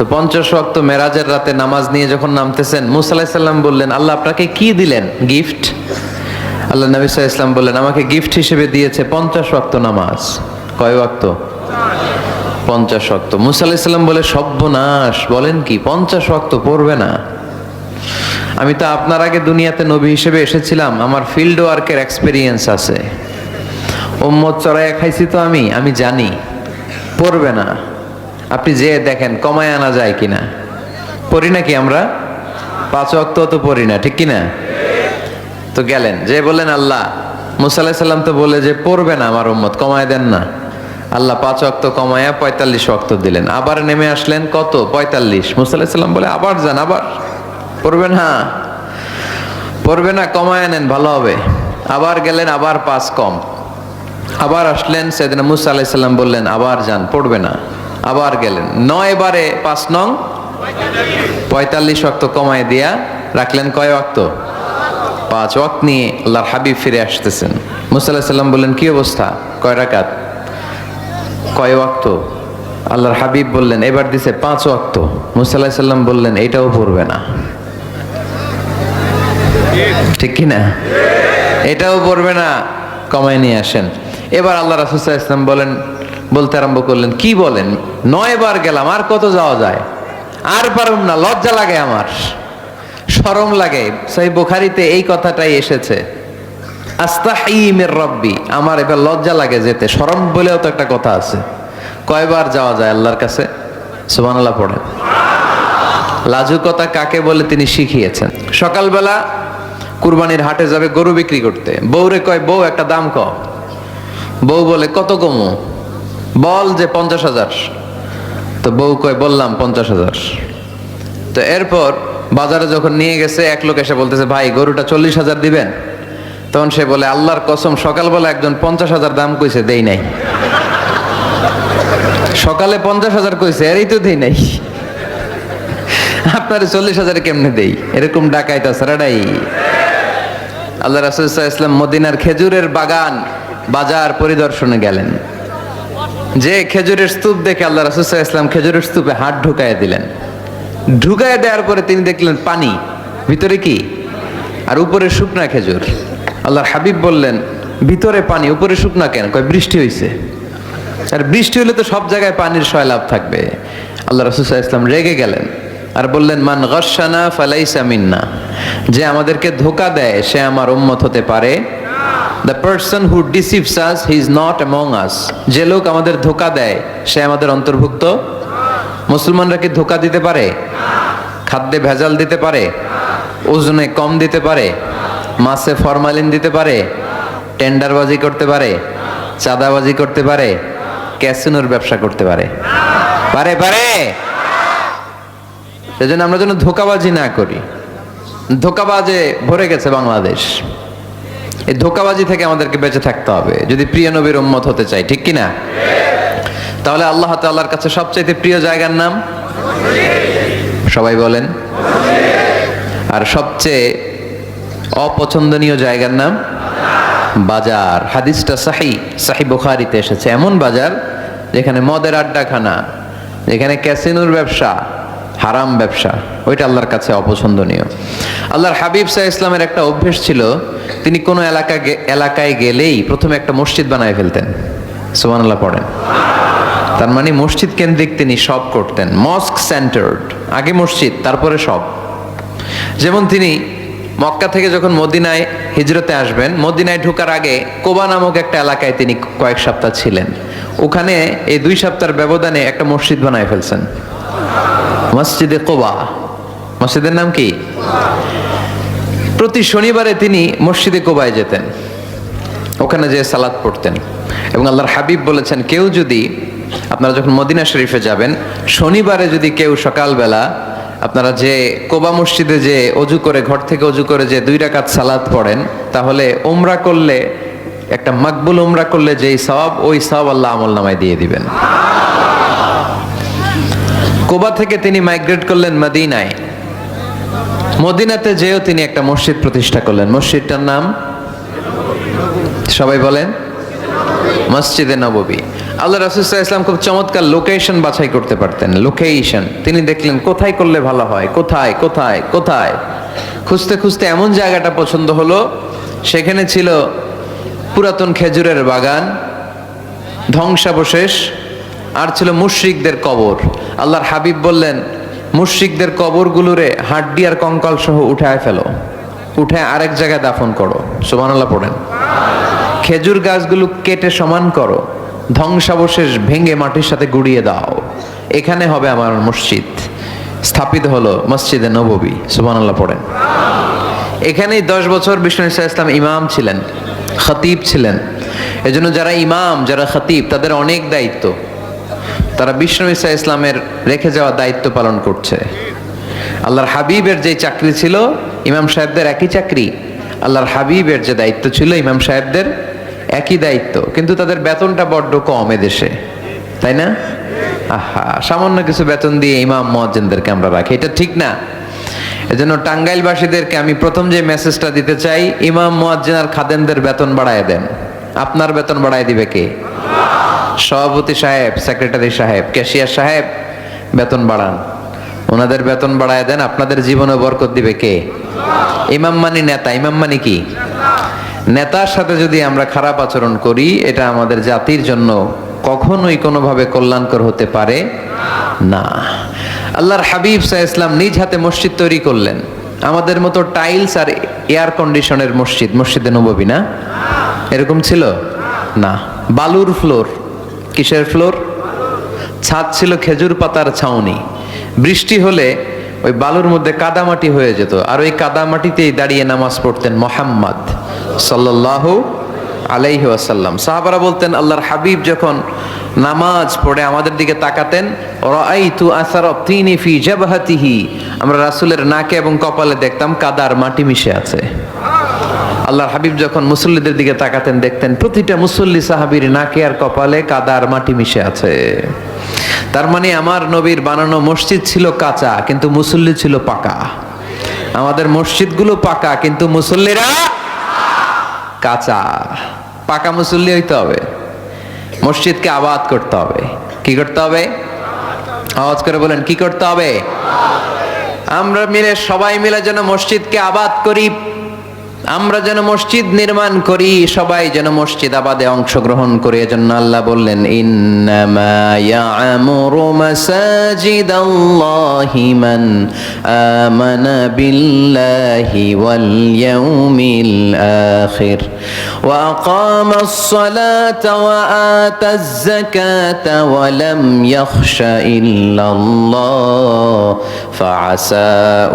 তো 50 ওয়াক্ত মেরাজের রাতে নামাজ নিয়ে যখন নামতেছেন, মুসা আলাইহিস সালাম বললেন, আল্লাহ আপনাকে কি দিলেন গিফট? আল্লাহ নবী সাল্লাল্লাহু আলাইহি ওয়াসাল্লাম বললেন, আমাকে গিফট হিসেবে দিয়েছে 50 ওয়াক্ত নামাজ। কয় ওয়াক্ত? 50 ওয়াক্ত। মুসা আলাইহিস সালাম বলে, সর্বনাশ, বলেন কি 50 ওয়াক্ত পড়বে না? আমি তো আপনার আগে দুনিয়াতে নবী হিসেবে এসেছিলাম, আমার ফিল্ড ওয়ার্কের এক্সপেরিয়েন্স আছে, উম্মত চড়াইয়া খাইছি তো আমি জানি পড়বে না। আপনি যে দেখেন কমায় আনা যায় কিনা। পড়ি নাকি আমরা? 5 ওয়াক্ত তো পড়ি না, ঠিক কিনা? তো গেলেন যে বললেন, আল্লাহ মুসা আলাইহিস সালাম তো বলে যে পড়বে না আমার উম্মত, কমায় দেন না। আল্লাহ 5 ওয়াক্ত কমায়া 45 ওয়াক্ত দিলেন। আবার নেমে আসলেন কত? 45। মুসা আলাইহিস সালাম বলে, আবার যান, আবার পড়বে না, পড়বে না, কমায় নেন, ভালো হবে। আবার গেলেন, আবার 5 কম। আবার আসলেন, সাইয়েদনা মুসা আলাইহিস সালাম বললেন, আবার যান, পড়বে না। আবার গেলেন, 9 বারে 5 নং 45 ওয়াক্ত কমায় দিয়া রাখলেন কয় ওয়াক্ত? 5 ওয়াক্ত নিয়ে আল্লাহর হাবিব ফিরে আসতেছেন। মুসা আলাইহিস সালাম বললেন, কি অবস্থা? কয় রাকাত? কয় ওয়াক্ত? আল্লাহর হাবিব বললেন, এবার দিছে 5 ওয়াক্ত। মুসা আলাইহিস সালাম বললেন, এটাও পড়বে না, ঠিক কিনা? এটাও পড়বে না, কমায় নিয়ে আসেন। এবার আল্লাহ রাসূল সাল্লাল্লাহু আলাইহি ওয়াসাল্লাম বলতে আরম্ভ করলেন, কি বলেন, 9 বার গেলাম, আর কত যাওয়া যায়? আর পারুম না, লজ্জা লাগে, আমার শরম লাগে। সহিহ বুখারীতে এই কথাটাই এসেছে, আস্তাহি মির রাব্বি, আমার এবার লজ্জা লাগে যেতে। শরম বলেও তো একটা কথা আছে। কয়বার যাওয়া যায় আল্লাহর কাছে? সুবহানাল্লাহ পড়েন। লাজুকতা কাকে বলে তিনি শিখিয়েছেন। সকালবেলা কুরবানির হাটে যাবে গরু বিক্রি করতে, বউরে কয়, বউ একটা দাম ক। বউ বলে, কত কমু? বল যে 50,000। তো বউ কয়, বললাম 50,000। তো এরপর বাজারে যখন নিয়ে গেছে, এক লোক এসে বলতেছে, ভাই গরুটা 40,000 দিবেন? তখন সে বলে, আল্লাহর কসম, সকালবেলা একজন 50,000 দাম কইছে, দেই নাই। সকালে 50,000 কইছে, এরই তো দেই নাই, আপনার 40,000 কেমনে দেই? এরকম ডাকাইত সারাডাই। আল্লাহ রাসূল সাল্লাল্লাহু আলাইহি ওয়াসাল্লাম মদিনার খেজুরের বাগান বাজার পরিদর্শনে গেলেন। যে খেজুরের স্তূপ দেখে আল্লাহ রাসূল সাল্লাল্লাহু আলাইহি ওয়াসাল্লাম খেজুরের স্তূপে হাত ঢুকায় দিলেন। ঢুকায় দেওয়ার পরে তিনি দেখলেন পানি, ভিতরে কি? আর উপরে শুকনা খেজুর। আল্লাহর হাবিব বললেন, ভিতরে পানি, উপরে শুকনা কেন? কয়, বৃষ্টি হইছে। আর বৃষ্টি হলে তো সব জায়গায় পানির সয়লাভ থাকবে। আল্লাহ রাসূল সাল্লাল্লাহু আলাইহি ওয়াসাল্লাম রেগে গেলেন আর বললেন, মান গাশশানা ফালাইসা মিন্না, যে আমাদেরকে ধোঁকা দেয় সে আমার উম্মত হতে পারে না। The person who deceives us, he is not among us. যে লোক আমাদের ধোঁকা দেয় সে আমাদের অন্তর্ভুক্ত। মুসলমানরা কি ধোঁকা দিতে পারে? খাদ্যে ভেজাল দিতে পারে? ওজনে কম দিতে পারে? মাছে ফরমালিন দিতে পারে? টেন্ডারবাজি করতে পারে? চাঁদাবাজি করতে পারে? ক্যাসিনোর ব্যবসা করতে পারে? পারে? পারে? সেজন্য আমরা যেন ধোঁকাবাজি না করি। ধোঁকাবাজে ভরে গেছে বাংলাদেশ। এই ধোঁকাবাজি থেকে আমাদেরকে বেঁচে থাকতে হবে যদি প্রিয় নবীর উম্মত হতে চাই, ঠিক কিনা? তাহলে আল্লাহ তাআলার কাছে সবচেয়ে প্রিয় জায়গার নাম? সবাই বলেন। আর সবচেয়ে অপছন্দনীয় জায়গার নাম? বাজার। হাদিসটা সহিহ বুখারীতে এসেছে। এমন বাজার যেখানে মদের আড্ডাখানা, যেখানে ক্যাসিনোর ব্যবসা, হারাম ব্যবসা, ওইটা আল্লাহর কাছে অপছন্দনীয়। আল্লাহর হাবিব সাল্লাল্লাহু আলাইহি ওয়াসাল্লামের একটা অভ্যেস ছিল, তিনি কোনো এলাকায় গেলেই প্রথমে একটা মসজিদ বানায় ফেলতেন। সুবহানাল্লাহ পড়েন। তার মানে মসজিদ কেন্দ্রিক তিনি সব করতেন, মস্ক সেন্টার্ড। আগে মসজিদ, তারপরে সব। যেমন তিনি মক্কা থেকে যখন মদিনায় হিজরতে আসবেন, মদিনায় ঢোকার আগে কোবা নামক একটা এলাকায় তিনি কয়েক সপ্তাহ ছিলেন। ওখানে এই 2 সপ্তাহের ব্যবধানে একটা মসজিদ বানায় ফেলছেন, মসজিদে কোবা। মসজিদের নাম কি? প্রতি শনিবারে তিনি মসজিদে কোবায় যেতেন, ওখানে যে সালাত পড়তেন। এবং আল্লাহর হাবিব বলেছেন, কেউ যদি, আপনারা যখন মদিনা শরীফে যাবেন, শনিবারে যদি কেউ সকালবেলা আপনারা যে কোবা মসজিদে যে অজু করে, ঘর থেকে অজু করে যে 2 রাকাত সালাত পড়েন, তাহলে উমরা করলে, একটা মাকবুল উমরা করলে যেই সওয়াব, ওই সওয়াব আল্লাহ আমলনামায় দিয়ে দিবেন। কোবা থেকে তিনি মাইগ্রেট করলেন মদিনায়। মদিনাতে যেও তিনি একটা মসজিদ প্রতিষ্ঠা করলেন। মসজিদটার নাম সবাই বলেন, মসজিদে নববী। আল্লাহ রাসূল সাল্লাল্লাহু আলাইহি ওয়াসাল্লাম খুব চমৎকার লোকেশন বাছাই করতে পারতেন। লোকেশন তিনি দেখলেন কোথায় করলে ভালো হয়, কোথায় কোথায় কোথায়, খুঁজতে খুঁজতে এমন জায়গাটা পছন্দ হলো, সেখানে ছিল পুরাতন খেজুরের বাগান, ধ্বংসাবশেষ, আর ছিল মুশরিকদের কবর। আল্লাহর হাবিব বললেন, মুশরিকদের কবরগুলোরে হাড্ডি আর কঙ্কাল সহ উঠায় ফেলো, উঠে আরেক জায়গায় দাফন করো। সুবহানাল্লাহ পড়েন। খেজুর গাছগুলো কেটে সমান করো, ধ্বংসাবশেষ ভেঙে মাটির সাথে গুড়িয়ে দাও, এখানে হবে আমার মসজিদ। স্থাপিত হলো মসজিদে নববী। সুবহানাল্লাহ পড়েন। এখানেই 10 বছর বিষ্ণু ইসলাম ইমাম ছিলেন, খতিব ছিলেন। এজন্য যারা ইমাম, যারা খতিব, তাদের অনেক দায়িত্ব। তারা বিষ্ণু ইসলামের রেখে যাওয়া দায়িত্ব পালন করছে। আল্লাহর হাবিবের যে চাকরি ছিল, ইমাম সাহেবদের একই চাকরি। আল্লাহর হাবিবের যে দায়িত্ব ছিল, ইমাম সাহেবদের একই দায়িত্ব, কিন্তু তাদের বেতনটা বড্ড কম এদেশে, তাই না? আহা, সামান্য কিছু বেতন দিয়ে ইমাম মুয়াজ্জিনদেরকে আমরা রাখি, এটা ঠিক না। এজন্য টাঙ্গাইলবাসীদেরকে আমি প্রথম যে মেসেজটা দিতে চাই, ইমাম মুয়াজ্জিন আর খাদেমদের বেতন বাড়ায় দেন। আপনার বেতন বাড়ায় দিবে কে? সভাপতি সাহেব, সেক্রেটারি সাহেব, ক্যাশিয়ার সাহেব, বেতন বাড়ান, ওনাদের বেতন বাড়ায় দেন। আপনাদের জীবনে বরকত দিবে কে? ইমাম মানি নেতা। ইমাম মানি কি? নেতার সাথে যদি আমরা খারাপ আচরণ করি, এটা আমাদের জাতির জন্য কখনোই কোনোভাবে কল্যাণকর হতে পারে না। আল্লাহর হাবিব সাল্লাল্লাহু আলাইহি ওয়াসাল্লাম নিজ হাতে মসজিদ তৈরি করলেন। আমাদের মতো টাইলস আর এয়ার কন্ডিশনের মসজিদ, মসজিদে নববী না, এরকম ছিল না। বালুর ফ্লোর। কিসের ফ্লোর? ছাদ ছিল খেজুর পাতার ছাউনি। বৃষ্টি হলে ওই বালুর মধ্যে কাদামাটি হয়ে যেত, আর ওই কাদামাটিতেই দাঁড়িয়ে নামাজ পড়তেন মুহাম্মদ সাল্লাল্লাহু আলাইহি ওয়াসাল্লাম। সাহাবারা বলতেন, আল্লাহর হাবিব যখন নামাজ পড়ে আমাদের দিকে তাকাতেন, রাআইতু আসারা তিনি ফি জাবহাতিহি, আমরা রাসূলের নাকে এবং কপালে দেখতাম কাদার মাটি মিশে আছে। আল্লাহর হাবিব যখন মুসল্লিদের দিকে তাকাতেন, দেখতেন প্রতিটা মুসল্লি সাহাবীর নাকে আর কপালে কাদার মাটি মিশে আছে। তার মানে আমার নবীর বানানো মসজিদ ছিল কাঁচা, কিন্তু মুসল্লি ছিল পাকা। আমাদের মসজিদগুলো পাকা, কিন্তু মুসল্লিরা কাঁচা। পাকা মুসল্লি হইতে হবে, মসজিদকে আবাদ করতে হবে। কি করতে হবে? আওয়াজ করে বলেন, কি করতে হবে? আমরা মিলে, সবাই মিলে যেন মসজিদকে আবাদ করি, আমরা যেন মসজিদ নির্মাণ করি, সবাই যেন মসজিদ আবাদে অংশগ্রহণ করে। এজন্য আল্লাহ বললেন, ইন্নামা ইয়া'মুরু মাসাজিদাল্লাহি মান আমানা বিল্লাহি ওয়াল ইয়াউমিল আখির ওয়া আকামাস সালাতা ওয়া আতাজ যাকাতা ওয়া লাম ইয়াখশা ইল্লাল্লাহ ফাআসা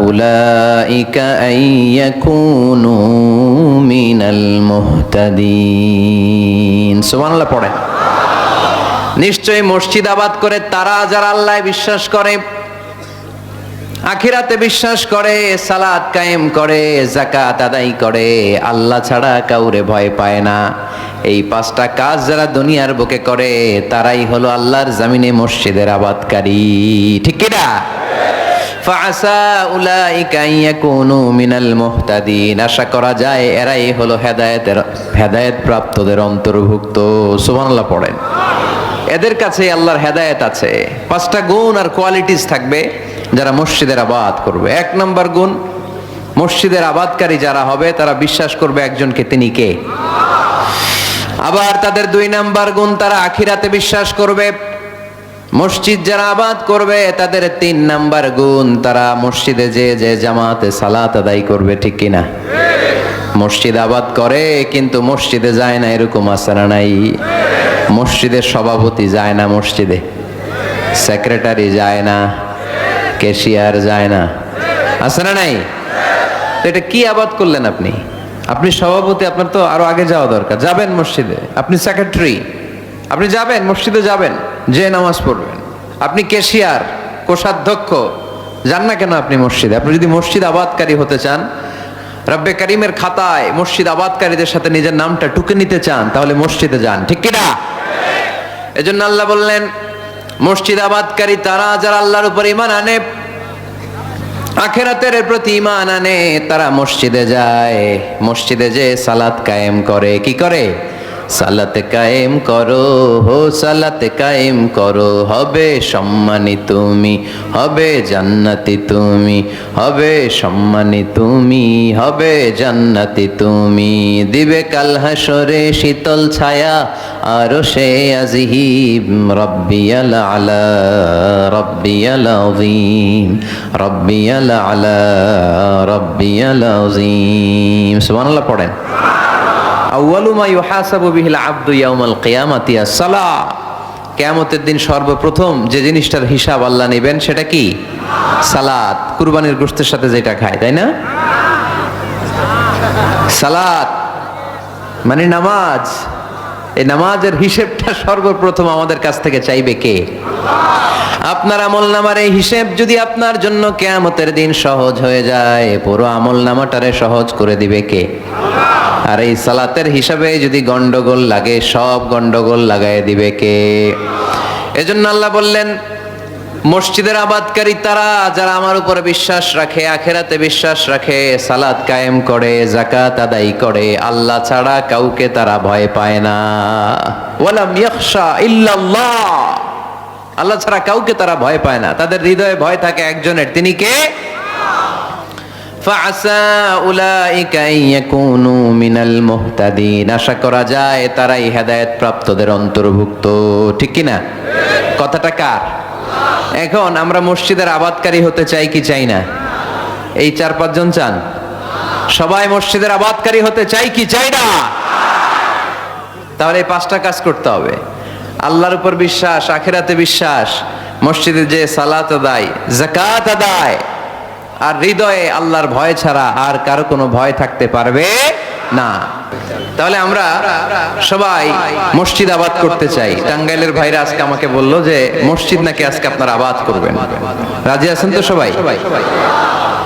উলাইকা আন ইয়াকুনু মিনাল মুহতাদিন। সুবহানাল্লাহ পড়েন। নিশ্চয়ই মসজিদ আবাদ করে তারা যারা আল্লাহ বিশ্বাস করে, আখিরাতে বিশ্বাস করে, সালাত কায়েম করে, যাকাত আদায় করে, আল্লাহ ছাড়া কাউরে ভয় পায় না, এই 5টা কাজ যারা দুনিয়ার বুকে করে, তারাই হলো আল্লাহর জমিনে মসজিদের আবাদকারী। ঠিক কি না? ফাআসা উলাইকা ইয়াকুনু মিনাল মুহতাদিন, আশা করা যায় এরাই হলো হেদায়েত প্রাপ্তদের অন্তর্ভুক্ত। সুবহানাল্লাহ পড়েন। এদের কাছে আল্লাহর হেদায়েত আছে। 5টা গুণ আর কোয়ালিটিস থাকবে যারা মসজিদের আবাদ করবে। 1 নম্বর গুণ, মসজিদের আবাদকারী যারা হবে তারা বিশ্বাস করবে একজনকে, তিনি কে? আবার তাদের 2 নম্বর গুণ, তারা আখিরাতে বিশ্বাস করবে। মসজিদ যারা আবাদ করবে তাদের 3 নাম্বার গুণ, তারা মসজিদে যে জামাতে সালাত আদায় করবে। ঠিক কিনা? মসজিদ আবাদ করে কিন্তু মসজিদে যায় না, এরকম আছে না নাই? মসজিদের সভাপতি যায় না মসজিদে, সেক্রেটারি যায় না, ক্যাশিয়ার যায় না, আছে না নাই? তো এটা কি আবাদ করলেন আপনি? আপনি সভাপতি, আপনার তো আরো আগে যাওয়া দরকার। যাবেন মসজিদে। আপনি সেক্রেটারি, আপনি যাবেন মসজিদে, যাবেন, যে নামাজ পড়বেন। আপনি ক্যাশিয়ার, কোষাধ্যক্ষ, যান না কেন আপনি মসজিদে? আপনি যদি মসজিদ আবাদকারী হতে চান, রব্বে কারিমের খাতায় মসজিদ আবাদকারীদের সাথে নিজের নামটা টুকে নিতে চান, তাহলে মসজিদে যান। ঠিক কি না? এজন্য আল্লাহ বললেন, মসজিদ আবাদকারী তারা যারা আল্লাহর উপর ঈমান আনে, আখিরাতের প্রতি ঈমান আনে, তারা মসজিদে যায়, মসজিদে যে সালাত কায়েম করে। কি করে? সালাতে কায়েম করো, হো সালাতে কায়েম করো, হবে সম্মানী তুমি, হবে জান্নাতি তুমি, হবে সম্মানী তুমি, হবে জান্নাতি তুমি। দিবে কাল হাসরে শীতল ছায়া আরশে আজিম, রব্বিয়াল আলা রব্বিয়াল আযীম, রব্বিয়াল আলা রব্বিয়াল আযীম। সুবহানাল্লাহ পড়েন। আউয়ালু মা ইউহাসাবু বিহিল আবদু ইয়াউমাল কিয়ামাতি আস-সালাহ। কিয়ামতের দিন সর্বপ্রথম যে জিনিসটার হিসাব আল্লাহ নেবেন সেটা কি? সালাত। কুরবানির গোশতের সাথে যেটা খায়, তাই না? সালাত মানে নামাজ। এই নামাজের হিসেবটা সর্বপ্রথম আমাদের কাছ থেকে চাইবে কে? আপনার আমলনামার এই হিসেব যদি আপনার জন্য কিয়ামতের দিন সহজ হয়ে যায়, পুরো আমলনামাটারে সহজ করে দিবে কে? আর এই সালাতের হিসাবে যদি গন্ডগোল লাগে, সব গন্ডগোল লাগায় দিবে কে? এজন্য আল্লাহ বললেন, মসজিদের আবাদকারী তারা যারা আমার উপরে বিশ্বাস রাখে, আখেরাতে বিশ্বাস রাখে, সালাত কায়েম করে, যাকাত আদায় করে, আল্লাহ ছাড়া কাউকে তারা ভয় পায় না। ওয়ালাম ইয়াখশা ইল্লাল্লাহ, আল্লাহ ছাড়া কাউকে তারা ভয় পায় না। তাদের হৃদয়ে ভয় থাকে একজনের, তিনি কে? ফাআসা উলাইকা ইয়াকুনু মিনাল মুহতাদিন, আশা করা যায় তারাই হেদায়েত প্রাপ্তদের অন্তর্ভুক্ত। ঠিক কি না? কথাটা কার? এখন আমরা মসজিদের আবাদকারী হতে চাই কি চাই না? এই 4-5 জন চান? সবাই মসজিদের আবাদকারী হতে চাই কি চাই না? তাহলে এই 5টা কাজ করতে হবে। আল্লাহর উপর বিশ্বাস, আখিরাতে বিশ্বাস, মসজিদে যে সালাত আদায়, যাকাত আদায়, আর হৃদয়ে আল্লাহর ভয় ছাড়া আর কারো কোনো ভয় থাকতে পারবে না। তাহলে আমরা সবাই মসজিদ আবাদ করতে চাই। টাঙ্গাইলের ভাইরা আজকে আমাকে বললো যে মসজিদ নাকি আজকে আপনারা আবাদ করবেন। রাজি আছেন তো সবাই?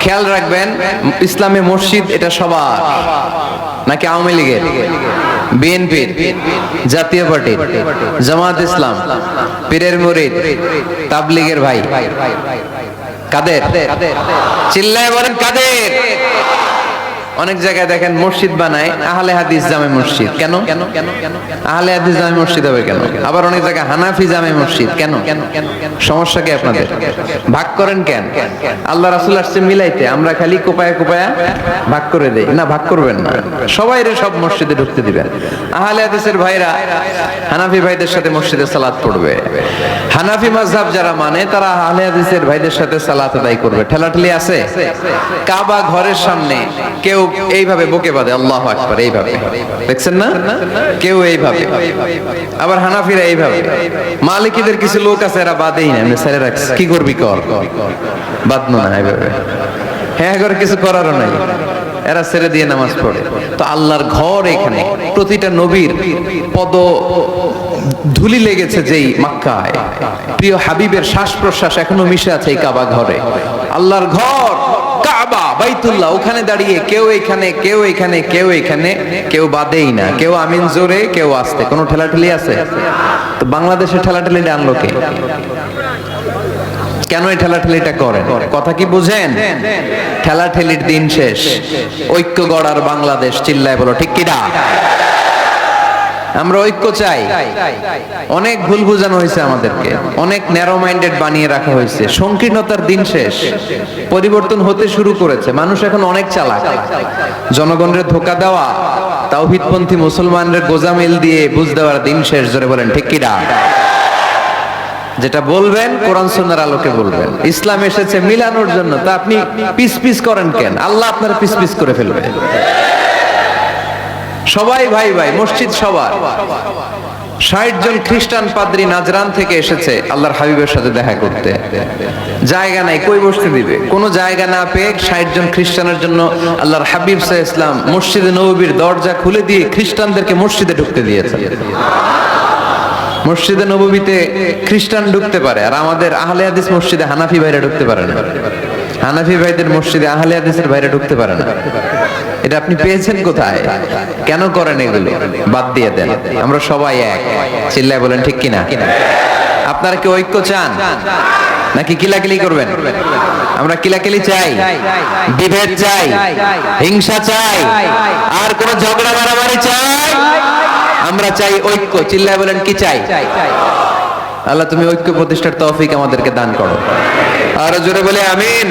খেয়াল রাখবেন, ইসলামে মসজিদ এটা সবার নাকি আওয়ামী লীগের, বিএনপির, জাতীয় পার্টির, জামাত ইসলাম, পীরের মুরিদ, তাবলীগের ভাই? কাদের? চিল্লায় বলেন কাদের? অনেক জায়গায় দেখেন মসজিদ বানায় আহলে হাদিস জামে মসজিদ। কেন? আহলে হাদিস জামে মসজিদ হবে কেন? আবার অনেক জায়গায় হানাফি জামে মসজিদ। কেন? সমস্যা কি আপনাদের? ভাগ করেন কেন? আল্লাহ রাসূল আসছে মিলাইতে, আমরা খালি কোপায়া কোপায়া ভাগ করে দেই। না, ভাগ করবেন না, সবাইরে সব মসজিদে ঢুকতে দিবেন। আহলে হাদিসের ভাইরা হানাফি ভাইদের সাথে মসজিদে সালাত পড়বে। হানাফি মাযহাব যারা মানে তারা আহলে হাদিসের ভাইদের সাথে সালাত আদায় করবে। ঠেলাঠেলি আছে? কাবা ঘরের সামনে কেউ এইভাবে বুকে বাঁধে, আল্লাহু আকবার, এইভাবে দেখছেন না? কেউ এইভাবে, আবার হানাফিরা এইভাবে। মালিকিদের কিছু লোক আছে এরা বাঁধেই না, এমনি ছেড়ে রাখছে। কি করবি কর, বাঁধনো না এইভাবে। হ্যাঁ, করে কিছু করারও নাই, এরা ছেড়ে দিয়ে নামাজ পড়ে। তো আল্লাহর ঘর এখানে, প্রতিটা নবীর পদ ধুলি লেগেছে যেই মক্কায়, প্রিয় হাবিবের শ্বাস প্রশ্বাস এখনো মিশে আছে এই কাবা ঘরে। আল্লাহর ঘর কাবা বাইতুল্লাহ, ওখানে দাঁড়িয়ে কেউ এখানে, কেউ এখানে, কেউ এখানে, কেউ বাদেই না, কেউ আমিন জোরে, কেউ আস্তে। কোনো ঠেলাঠেলি আছে? তো বাংলাদেশে ঠেলাঠেলি আনলো কে? কেন এই ঠেলাঠেলিটা করেন? কথা কি বুঝেন? ঠেলাঠেলির দিন শেষ, ঐক্য গড়ার বাংলাদেশ। চিল্লায় বলো ঠিক কিনা? আমরা ঐক্য চাই। অনেক ভুল বুঝানো হয়েছে আমাদেরকে, অনেক ন্যারো মাইন্ডেড বানিয়ে রাখা হয়েছে। সংকীর্ণতার দিন শেষ, পরিবর্তন হতে শুরু করেছে। মানুষ এখন অনেক চালাক। জনগণের ধোঁকা দেওয়া, তাওহীদপন্থী মুসলমানদের গোজামিল দিয়ে বুঝ দেওয়ার দিন শেষ। জোরে বলেন ঠিক কিনা? যেটা বলবেন কোরআন সুন্নাহর আলোকে বলবেন। ইসলাম এসেছে মিলানোর জন্য, তা আপনি পিস পিস করেন কেন? আল্লাহ আপনার পিস পিস করে ফেলবে। সবাই ভাই ভাই, মসজিদ সবার। 60 জন খ্রিস্টান পাদ্রী নাজরান থেকে এসেছে আল্লাহর হাবিবের সাথে দেখা করতে। জায়গা নাই, কই বসতে দিবে? কোনো জায়গা না পেয়ে 60 জন খ্রিস্টানের জন্য আল্লাহর হাবিব সাল্লাল্লাহু আলাইহি ওয়াসাল্লাম মসজিদে নববীর দরজা খুলে দিয়ে খ্রিস্টানদেরকে মসজিদে ঢুকতে দিয়েছেন। মসজিদে নববীতে খ্রিস্টান ঢুকতে পারে, আর আমাদের আহলে হাদিস মসজিদে হানাফি ভাইরা ঢুকতে পারে না। হানাফি ভাইদের মসজিদে আহলে হাদিসের ভাইরা ঢুকতে পারে না। এটা আপনি পেয়েছেন কোথায়? কেন করেন এগুলো? বাদ দিয়ে দেন। আমরা সবাই এক। চিল্লায় বলেন ঠিক কিনা? আপনারা কি ঐক্য চান নাকি কিলাকিলি করবেন? আমরা কিলাকিলি চাই, বিভেদ চাই, হিংসা চাই, আর কোন ঝগড়া মারামারি চাই? আমরা চাই ঐক্য। চিল্লায় বলেন কি চাই? আল্লাহ তুমি ঐক্য প্রতিষ্ঠার তৌফিক আমাদেরকে দান করো। আর জোরে বলে আমিন।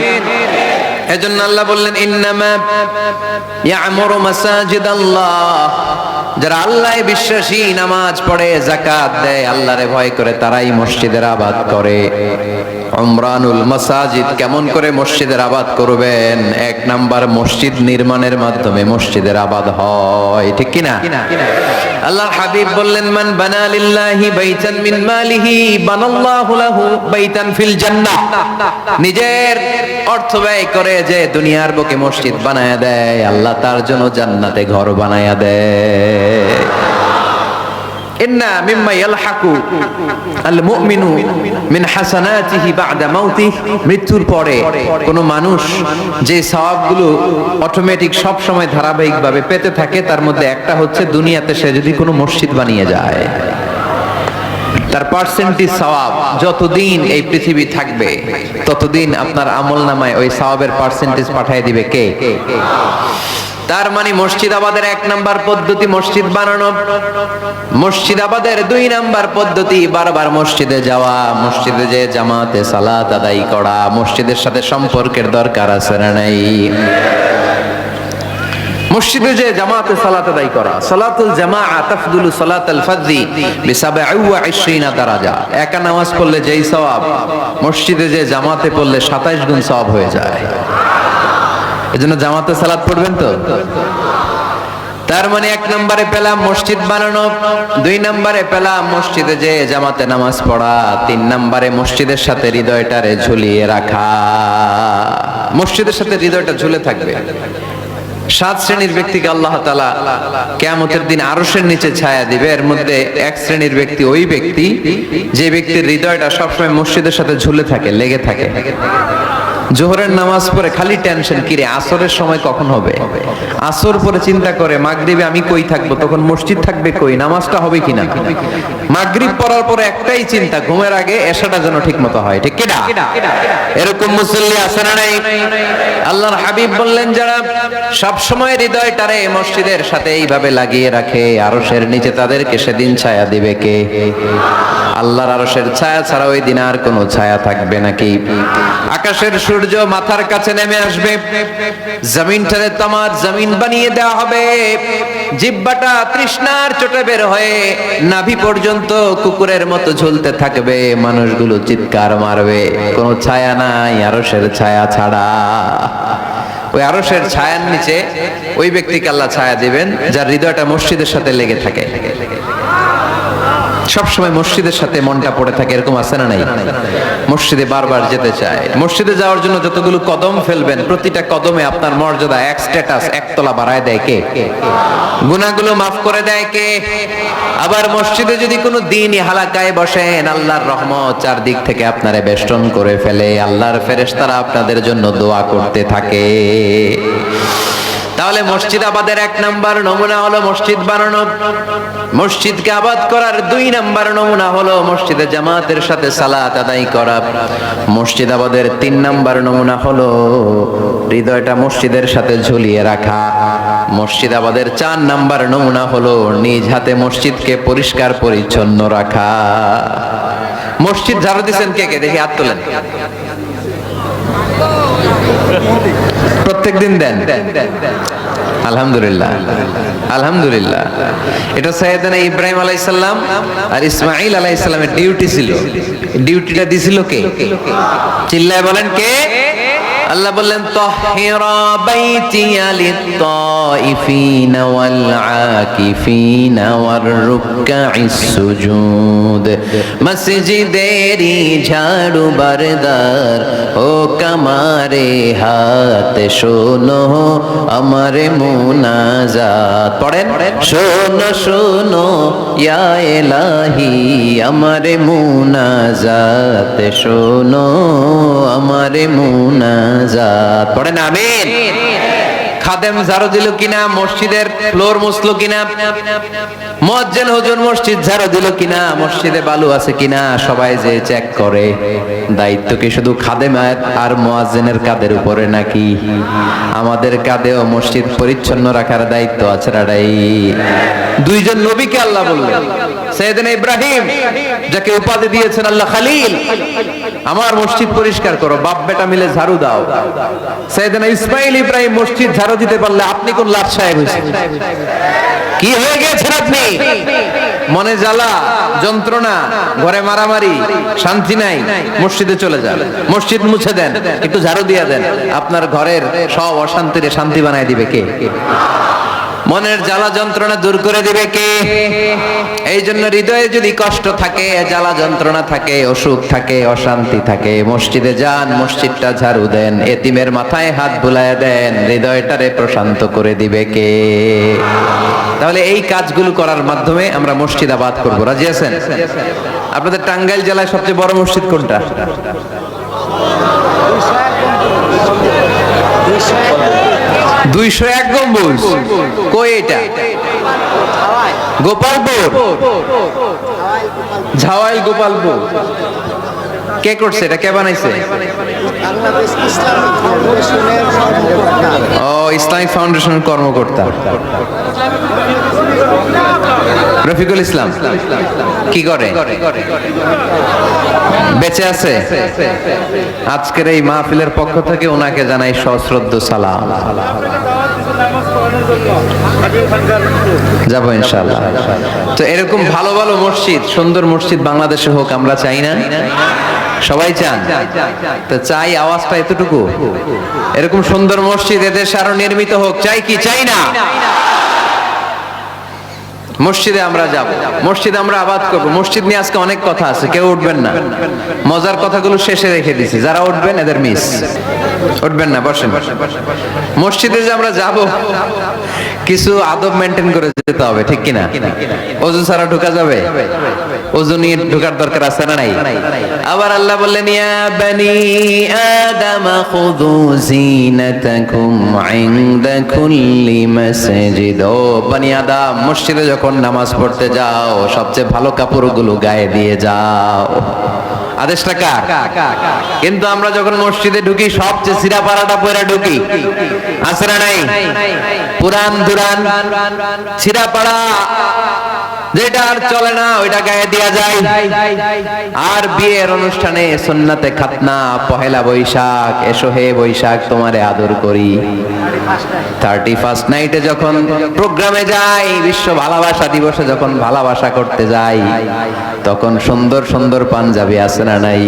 এজন্য আল্লাহ বললেন ইন্নামা ইয়ামুরু মাসাজিদাল্লাহ, যারা আল্লাহয় বিশ্বাসী, নামাজ পড়ে, যাকাত দেয়, আল্লাহরে ভয় করে, তারাই মসজিদের আবাদ করে। উমরানুল মাসাজিদ, কেমন করে মসজিদের আবাদ করবেন? এক নাম্বার, মসজিদ নির্মাণের মাধ্যমে মসজিদের আবাদ হয়, ঠিক কি না? আল্লাহর হাবিব বললেন মান বানা লিল্লাহি বাইতান মিন মালিহি বানাল্লাহু লাহু বাইতান ফিল জান্নাহ। নিজের অর্থ ব্যয় করে যে দুনিয়ার বুকে মসজিদ বানায়া দেয়, আল্লাহ তার জন্য জান্নাতে ঘর বানায়া দেয়। ইন্না মিম্মা ইয়ালহাকু আল মুমিনু মিন হাসানাতিহি বা'দা মাউতিহি, মৃত্যুর পরে কোন মানুষ যে সওয়াবগুলো অটোমেটিক সব সময় ধারাবাহিকভাবে পেতে থাকে, তার মধ্যে একটা হচ্ছে দুনিয়াতে সে যদি কোনো মসজিদ বানিয়ে যায়, তার পার্সেন্টেজ সওয়াব যতদিন এই পৃথিবী থাকবে ততদিন আপনার আমলনামায় ওই সওয়াবের পার্সেন্টেজ পাঠিয়ে দিবে কে? তার মানে মসজিদ আবাদের এক নাম্বার পদ্ধতি মসজিদ বানানো, মসজিদ আবাদের দুই নাম্বার পদ্ধতি বারবার মসজিদে যাওয়া, মসজিদে যে জামাতে সালাত আদায় করা। মসজিদের সাথে সম্পর্কের দরকার আছে না নাই? মসজিদে যে জামাতে সালাত আদায় করা, সালাতুল জামাআ তাফদুলু সালাতাল ফজরি বি27 দারাজা। একা নামাজ পড়লে যেই সওয়াব, মসজিদে যে জামাতে পড়লে 27 গুণ সওয়াব হয়ে যায়। এজন্য জামাতে সালাত পড়বেন তো। তার মানে এক নম্বরে পেলাম মসজিদ বানানো, দুই নম্বরে পেলাম মসজিদে যে জামাতে নামাজ পড়া, তিন নম্বরে মসজিদের সাথে হৃদয়টারে ঝুলিয়ে রাখা। মসজিদের সাথে হৃদয়টা ঝুলে থাকবে। 7 শ্রেণীর ব্যক্তিকে আল্লাহ তাআলা কিয়ামতের দিন আরশের নিচে ছায়া দিবে। এর মধ্যে এক শ্রেণীর ব্যক্তি ওই ব্যক্তি যে ব্যক্তির হৃদয়টা সবসময় মসজিদের সাথে ঝুলে থাকে, লেগে থাকে। জোহরের নামাজ পড়ে খালি টেনশন, কিরে আসরের সময় কখন হবে। আসর পরে চিন্তা করে মাগরিবে আমি কই থাকবো, তখন মসজিদ থাকবে কই, নামাজটা হবে কিনা। মাগরিব পড়ার পরে একটাই চিন্তা, ঘুমের আগে এশাটা যেন ঠিক মতো হয়, ঠিক কিনা? এরকম মুসল্লি আছে না নাই? আল্লাহর হাবিব বললেন যারা সব সময় হৃদয়টারে মসজিদের সাথে এইভাবে লাগিয়ে রাখে, আরশের নিচে তাদেরকে সেদিন ছায়া দিবে কে? আল্লাহর আরশের ছায়া ছাড়া ওই দিন আর কোনো ছায়া থাকবে নাকি? আকাশের সূর্য মাথার কাছে নেমে আসবে, জমিনটারে তামার জমিন বানিয়ে দেওয়া হবে, জিহ্বাটা তৃষ্ণার চোটে বের হয়ে নাভি পর্যন্ত কুকুরের মতো ঝুলতে থাকবে, মানুষগুলো চিৎকার মারবে, কোনো ছায়া নাই আরশের ছায়া ছাড়া। ওই আরশের ছায়ার নিচে ওই ব্যক্তিকে আল্লাহ ছায়া দিবেন যার হৃদয়টা মসজিদের সাথে লেগে থাকে, সবসময় মসজিদের সাথে মনটা পড়ে থাকে। এরকম আছে না নাই? মসজিদে বারবার যেতে চায়। মসজিদে যাওয়ার জন্য যতগুলো কদম ফেলবেন, প্রতিটা কদমে আপনার মর্যাদা এক স্ট্যাটাস, এক তলা বাড়ায় দেয় কে? গুনাহগুলো মাফ করে দেয় কে? আবার মসজিদে যদি কোনো দিনই হালাকায় বসেন, আল্লাহর রহমত চারদিক থেকে আপনারে বেষ্টন করে ফেলে, আল্লাহর ফেরেশতারা আপনাদের জন্য দোয়া করতে থাকে। তাহলে মসজিদ আবাদের এক নাম্বার নমুনা হলো মসজিদ বানানো। মসজিদকে আবাদ করার দুই নাম্বার নমুনা হলো মসজিদে জামাতের সাথে সালাত আদায় করা। মসজিদ আবাদের 3 নাম্বার নমুনা হলো হৃদয়টা মসজিদের সাথে ঝুলিয়ে রাখা। মসজিদ আবাদের 4 নাম্বার নমুনা হলো নিজ হাতে মসজিদকে পরিষ্কার পরিচ্ছন্ন রাখা। মসজিদ ঝাড়ু দিচ্ছেন কে কে? দেখি হাত তোলেন। প্রত্যেকদিন দেন? আলহামদুলিল্লাহ, আলহামদুলিল্লাহ। এটা সাইয়েদনা ইব্রাহিম আলাইহিস সালাম আর ইসমাঈল আলাইহিস সালামের ডিউটি ছিল। ডিউটিটা দিছিল কে? চিল্লায় বলেন কে? আল্লাহ বললেন তাহিরা বাইতিয়া লিত-তাইফিনা ওয়াল আকিফিনা ওয়ার রুকআইস সুজুদ। মসজিদেরি ঝাড়ু বারদার ও কামারে হাত, শোনো আমারে মুনাজাত। পড়েন, শোনো শোনো ইয়া ইলাহি আমারে মুনাজাত, শোনো আমারে মুনাজাত। পড়েন আমিন। খাদেম ঝাড়ু দিল কিনা, মসজিদের ফ্লোর মুছলো কিনা, মুয়াজ্জিন হুজুর মসজিদ ঝাড়ু দিল কিনা, মসজিদে বালু আছে কিনা, সবাই যে চেক করে। দায়িত্ব কি শুধু খাদেম আর মুয়াজ্জিনের কাঁধের উপরে নাকি আমাদের কাঁধেও মসজিদ পরিচ্ছন্ন রাখার দায়িত্ব আছে? রাডাই দুইজন নবীকে আল্লাহ বললেন, সাইয়েদনা ইব্রাহিম যাকে উপাধি দিয়েছেন আল্লাহ খলিল, আমার মসজিদ পরিষ্কার করো, বাপ বেটা মিলে ঝাড়ু দাও। সাইয়েদনা ইসমাইল ইব্রাহিম মসজিদ ঝাড়ু দিতে পারলে আপনি কোন লাট সাহেব হয়েছেন? কি হয়ে গেছেন আপনি? মনে জ্বালা, যন্ত্রণা, ঘরে মারামারি, শান্তি নাই, মসজিদে চলে যান, মসজিদ মুছে দেন, একটু ঝাড়ু দিয়ে দেন, আপনার ঘরের সব অশান্তিরে শান্তি বানায় দিবে কে? মনের জ্বালা যন্ত্রণা দূর করে দিবে কে? এই জন্য হৃদয়ে যদি কষ্ট থাকে, জ্বালা যন্ত্রণা থাকে, অসুখ থাকে, অশান্তি থাকে, মসজিদে যান, মসজিদটা ঝাড়ু দেন, এতিমের মাথায় হাত বুলায় দেন, হৃদয়টারে প্রশান্ত করে দিবে কে? তাহলে এই কাজগুলো করার মাধ্যমে আমরা মসজিদ আবাদ করবো। রাজি আছেন? আপনাদের টাঙ্গাইল জেলায় সবচেয়ে বড় মসজিদ কোনটা? 201 গম্বুজ। কই এটা? গোপালপুর, ঝাওয়াইল গোপালপুর। কে করছে এটা? কে বানাইছে? ও, ইসলামিক ফাউন্ডেশনের কর্মকর্তা রফিকুল ইসলাম। কি করে? বেঁচে আছে? আজকের এই মাহফিলের পক্ষ থেকে ওনাকে জানাই সশ্রদ্ধ সালাম। যাবো ইনশাআল্লাহ। তো এরকম ভালো ভালো মসজিদ, সুন্দর মসজিদ বাংলাদেশে হোক, আমরা চাই না? সবাই চান? তো চাই, আওয়াজটা এতটুকু। এরকম সুন্দর মসজিদ এদেশে আরো নির্মিত হোক, চাই কি চাই না? মসজিদে আমরা যাব, মসজিদে আমরা আবাদ করব। মসজিদ নিয়ে আজকে অনেক কথা আছে, কেউ উঠবেন না, মজার কথাগুলো শেষে রেখে দিছি। যারা উঠবেন এদের মিস, উঠবেন না, বসেন। মসজিদে যে আমরা যাব, কিছু আদব মেনটেন করে যেতে হবে, ঠিক কিনা? ওযু ছাড়া ঢোকা যাবে? ওযু নিয়ে ঢোকার দরকার আছে না নাই? আবার আল্লাহ বললেন, ইয়া বানি আদম খুযু জিনাতাকুম ইনদা কুল্লি মাসজিদ। ও বনি আদম, মসজিদে যখন নামাজ পড়তে যাও, সবচেয়ে ভালো কাপড়গুলো গায়ে দিয়ে যাও। আদেশটা কার? কিন্তু আমরা যখন মসজিদে ঢুকি, সবচেয়ে সিরা পাড়াটা পরে ঢুকি, আছে না নাই? পুরান দুরান সিরা পাড়া, যেটা আর চলে না ওইটা গায়ে দেয়া যায়। আর বিয়ের অনুষ্ঠানে, সুন্নাতে খাতনা, পহেলা বৈশাখ, এসো হে বৈশাখ তোমারে আদর করি, 31st নাইটে যখন প্রোগ্রামে যাই, বিশ্ব ভালোবাসা দিবসে যখন ভালোবাসা করতে যাই, তখন সুন্দর সুন্দর পাঞ্জাবি আছে না নাই?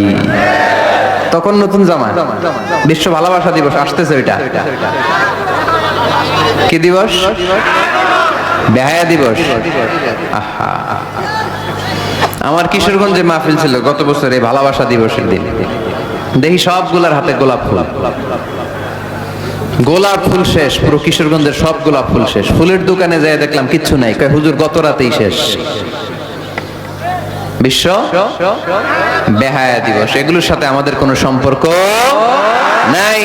তখন নতুন জামা। বিশ্ব ভালোবাসা দিবস আসতেছে, ওইটা কি দিবস? বেহায়া দিবস। আহা, আমার কিশোরগঞ্জে মাহফিল ছিল গত বছরে ভালোবাসা দিবসের দিন। দেখি সবগুলার হাতে গোলাপ ফুল, গোলাপ ফুল শেষ, পুরো কিশোরগঞ্জের সব গোলাপ ফুল শেষ। ফুলের দোকানে যাই দেখলাম কিচ্ছু নাই, কয় হুজুর গত রাতেই শেষ। বিশ্ব বেহায়া দিবস, এগুলোর সাথে আমাদের কোনো সম্পর্ক নাই।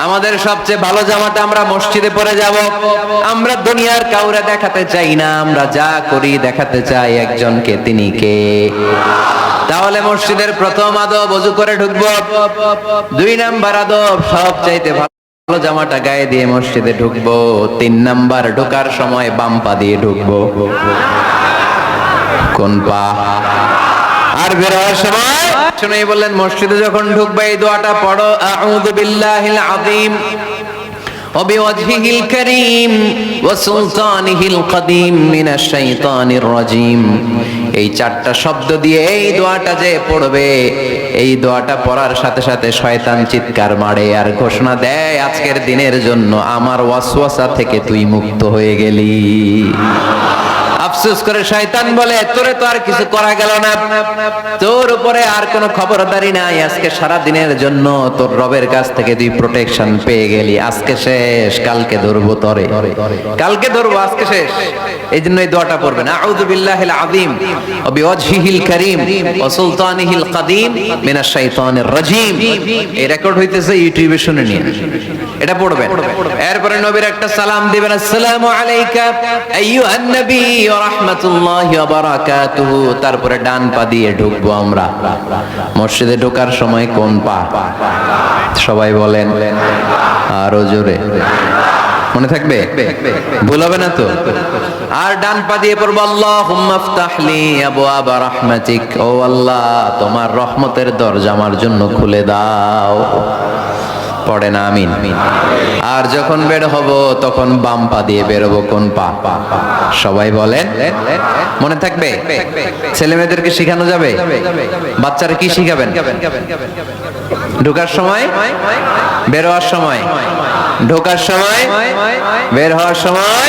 আমাদের সবচেয়ে ভালো জামাটা আমরা মসজিদে পরে যাব। আমরা দুনিয়ার কাউরে দেখাতে চাই না, আমরা যা করি দেখাতে চাই একজনকে, তিনি কে? তাহলে মসজিদের প্রথম আদব, ওযু করে ঢুকবো। 2 নাম্বার আদব, সবচাইতে ভালো জামাটা গায়ে দিয়ে মসজিদে ঢুকবো। 3 নাম্বার, ঢোকার সময় বাম পা দিয়ে ঢুকবো। কোন পা? আর বের হওয়ার সময় শুনেই বললেন, মসজিদে যখন ঢুকবে এই দোয়াটা পড়ো, আউযু বিল্লাহিল আযীম ওয়া বিওয়াজহিল কারীম ওয়া সুলতানিহিল কদীম মিনাশ শাইতানির রাজীম। এই 4টা শব্দ দিয়ে এই দোয়াটা যে পড়বে, এই দোয়াটা পড়ার সাথে সাথে শয়তান চিৎকার মারে আর ঘোষণা দেয়, আজকের দিনের জন্য আমার ওয়াসওয়াসা থেকে তুই মুক্ত হয়ে গেলি। আফসোস করে শয়তান বলে, তোরে তো আর কিছু করা গেল না, তোর উপরে আর কোনো খবরদারি নাই, আজকে সারা দিনের জন্য তোর রবের কাছ থেকে তুই প্রোটেকশন পেয়ে গেলি, আজকে শেষ, কালকে ধরবো তরে, কালকে ধরবো, আজকে শেষ। এই জন্য এই দোয়াটা পড়বেন, আউযু বিল্লাহিল আযীম ওয়া বিওয়াজহিহিল কারীম ওয়া সুলতানিহিল কাদীম মিনাশ শাইতানির রাজীম। এই রেকর্ড হইতেছে ইউটিউবে, শুনে নিন, এটা পড়বেন। এরপরে নবীর একটা সালাম দিবেন, আসসালামু আলাইকা আইয়ুহান নবী ওয়া রাহমাতুল্লাহি ওয়া বারাকাতুহু। তারপরে ডান পা দিয়ে ঢুকবো আমরা। মসজিদে ঢোকার সময় কোন পা? সবাই বলেন আরো জোরে, মনে থাকবে, ভুল হবে না তো? আর ডান পা দিয়ে পড়বো, আল্লাহুম্মা ইফতাহলি আবওয়াবা রাহমাতিক, ও আল্লাহ তোমার রহমতের দরজা আমার জন্য খুলে দাও। পড়ে না আমিন। আর যখন বের হব তখন বাম পা দিয়ে বের হবো, কোন পা? সবাই বলেন, মনে থাকবে? ছেলে মেয়েদেরকে শিখানো যাবে? বাচ্চারা কি শিখাবেন? ঢোকার সময়, বের হওয়ার সময়, ঢোকার সময়, বের হওয়ার সময়,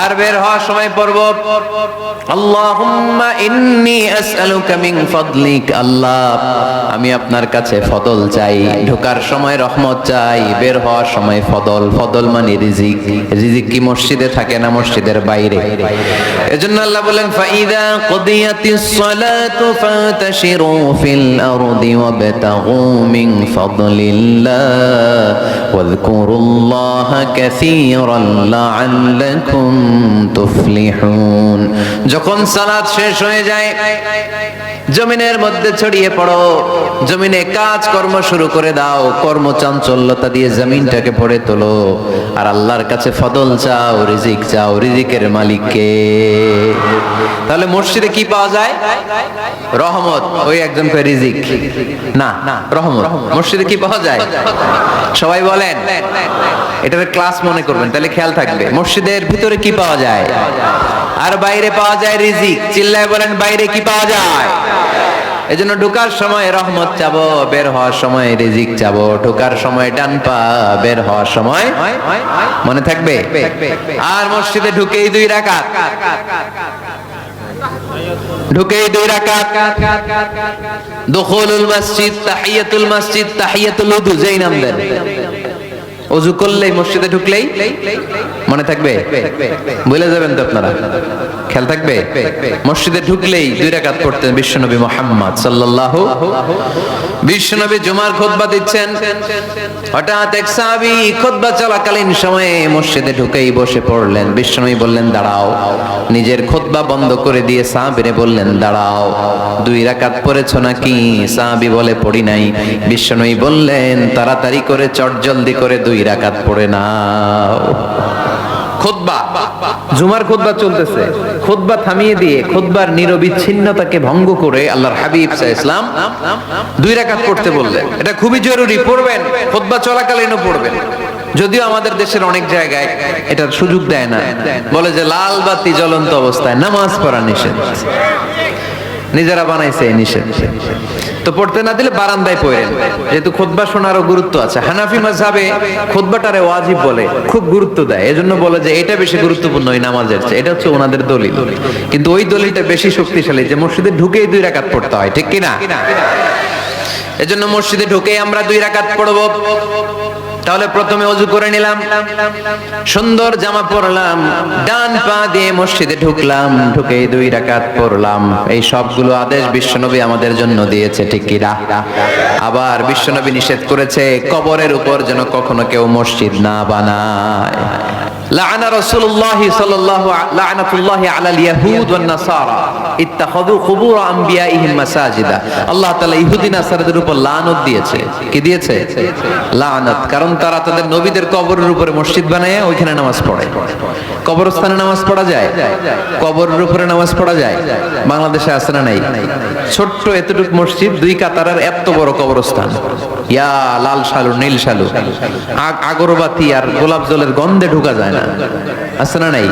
আর বের হওয়ার সময় পড়ব, আল্লাহুম্মা ইন্নী আসআলুকা মিন ফাদলিক, আল্লাহ আমি আপনার কাছে ফদল চাই। ঢোকার সময় রহমত চাই, বের হওয়ার সময় ফদল। ফদল মানে রিজিক। রিজিক কি মসজিদে থাকে না মসজিদের বাইরে? এজন্য আল্লাহ বলেন, ফাইদা কুদিয়াতিস সালাতু ফাতাশিরু ফিল আরদি ওয়াবতাগু মিন ফাদলিল্লাহ ওয়াযকুরুল্লাহা কাসীরান লাআল্লাকুম তুফলিহুন। যখন সালাত শেষ হয়ে যায়, জমিনের মধ্যে ছড়িয়ে পড়ো, জমিনে কাজ কর্ম শুরু করে দাও, কর্মচাঞ্চল্যতা দিয়ে জমিনটাকে ভরে তোলো, আর আল্লাহর কাছে ফদল চাও, রিজিক চাও। রিজিকের মালিক কে? তাহলে মসজিদে কি পাওয়া যায়? রহমত। ওই একজন কয় রিজিক, না রহমত। মসজিদে কি পাওয়া যায়? সবাই বলেন, এটার ক্লাস মনে করবেন, তাহলে খেয়াল থাকবে। মসজিদের ভিতরে কি পাওয়া যায়? আর বাইরে পাওয়া যায় রিজিক। চিল্লায় বলেন, বাইরে কি পাওয়া যায়? এজন্য ঢোকার সময় রহমত চাবো, বের হওয়ার সময় রিজিক চাবো। ঢোকার সময় ডান পা, বের হওয়ার সময়, মনে থাকবে? আর মসজিদে ঢুকেই 2 রাকাত, ঢুকেই 2 রাকাত। দুখুলুল মসজিদ, তাহিয়াতুল মসজিদ, তাহিয়াতুল উযু, যেই নাম দেন। ওযু করলেই, মসজিদে ঢুকলেই, মনে থাকবে? বলে যাবেন তো আপনারা, খেয়াল থাকবে? মসজিদে ঢুকলেই 2 রাকাত পড়তেন বিশ্বনবী মুহাম্মদ সাল্লাল্লাহু। বিশ্বনবী জুমার খুতবা দিচ্ছেন, হঠাৎ এক সাহাবী খুতবা চলাকালীন সময়ে মসজিদে ঢুকেই বসে পড়লেন। বিশ্বনবী বললেন, দাঁড়াও। নিজের খুতবা বন্ধ করে দিয়ে সাহাবীরে বললেন, দাঁড়াও, 2 রাকাত পড়েছো নাকি? সাহাবী বলে, পড়ি নাই। বিশ্বনবী বললেন, তাড়াতাড়ি করে চটজলদি করে 2 রাকাত পড়ে নাও। খুতবা, জুমার খুতবা চলতেছে, খুতবা থামিয়ে দিয়ে খুতবার নিরবিচ্ছিন্নতাকে ভঙ্গ করে আল্লাহর হাবিব সাল্লাল্লাহু আলাইহি ওয়াসাল্লাম 2 রাকাত পড়তে বললেন। এটা খুবই জরুরি, পড়বেন, খুতবা চলাকালীনও পড়বেন। যদিও আমাদের দেশের অনেক জায়গায় এটার সুযোগ দেয় না, বলে যে লাল বাতি জ্বলন্ত অবস্থায় নামাজ পড়া নিষেধ। নিজেরা বানাইছে এই নিষেধ, তো পড়তে না দিলে বারান্দায় পড়েন, যেহেতু খুতবা শোনারও গুরুত্ব আছে। হানাফি মাযহাবে খুতবাটারে ওয়াজিব বলে, খুব গুরুত্ব দেয়। এজন্য বলে যে এটা বেশি গুরুত্বপূর্ণ ওই নামাজের চেয়ে। এটা হচ্ছে ওনাদের দলিল, কিন্তু ওই দলিলটা বেশি শক্তিশালী যে মসজিদে ঢুকেই 2 রাকাত পড়তে হয়, ঠিক কি না? এজন্য মসজিদে ঢুকেই আমরা 2 রাকাত পড়ব। তাহলে প্রথমে ওযু করে নিলাম, সুন্দর জামা পরলাম, ডান পা দিয়ে মসজিদে ঢুকলাম, ঢুকেই 2 রাকাত পড়লাম। এই সবগুলো আদেশ বিশ্বনবী আমাদের জন্য দিয়েছে, ঠিক কি না? আবার বিশ্বনবী নিষেধ করেছে কবরের উপর যেন কখনো কেউ মসজিদ না বানায়। লাআনা রাসূলুল্লাহি সাল্লাল্লাহু লাআনাতুল্লাহি আলাল ইয়াহুদ ওয়ান নাসারা ইত্তাখাযু কুবুর আমবিয়াইহিম মাসাজিদা। আল্লাহ তাআলা ইহুদি নাসারাদের উপর লানত দিয়েছে। কি দিয়েছে? লানত। কারণ তারা তাদের নবীদের কবরের উপরে মসজিদ বানায়, ওইখানে নামাজ পড়ে। কবরস্থানে নামাজ পড়া যায়? কবরের উপরে নামাজ পড়া যায়? বাংলাদেশে আছে না নাই? ছোট্ট এতটুক মসজিদ, 2 কাতারের এত বড় কবরস্থান। ইয়া লাল শালু, নীল শালু, আগরবাতি আর গোলাপ জলের গন্ধে ঢোকা যায় না, আছে না নাই?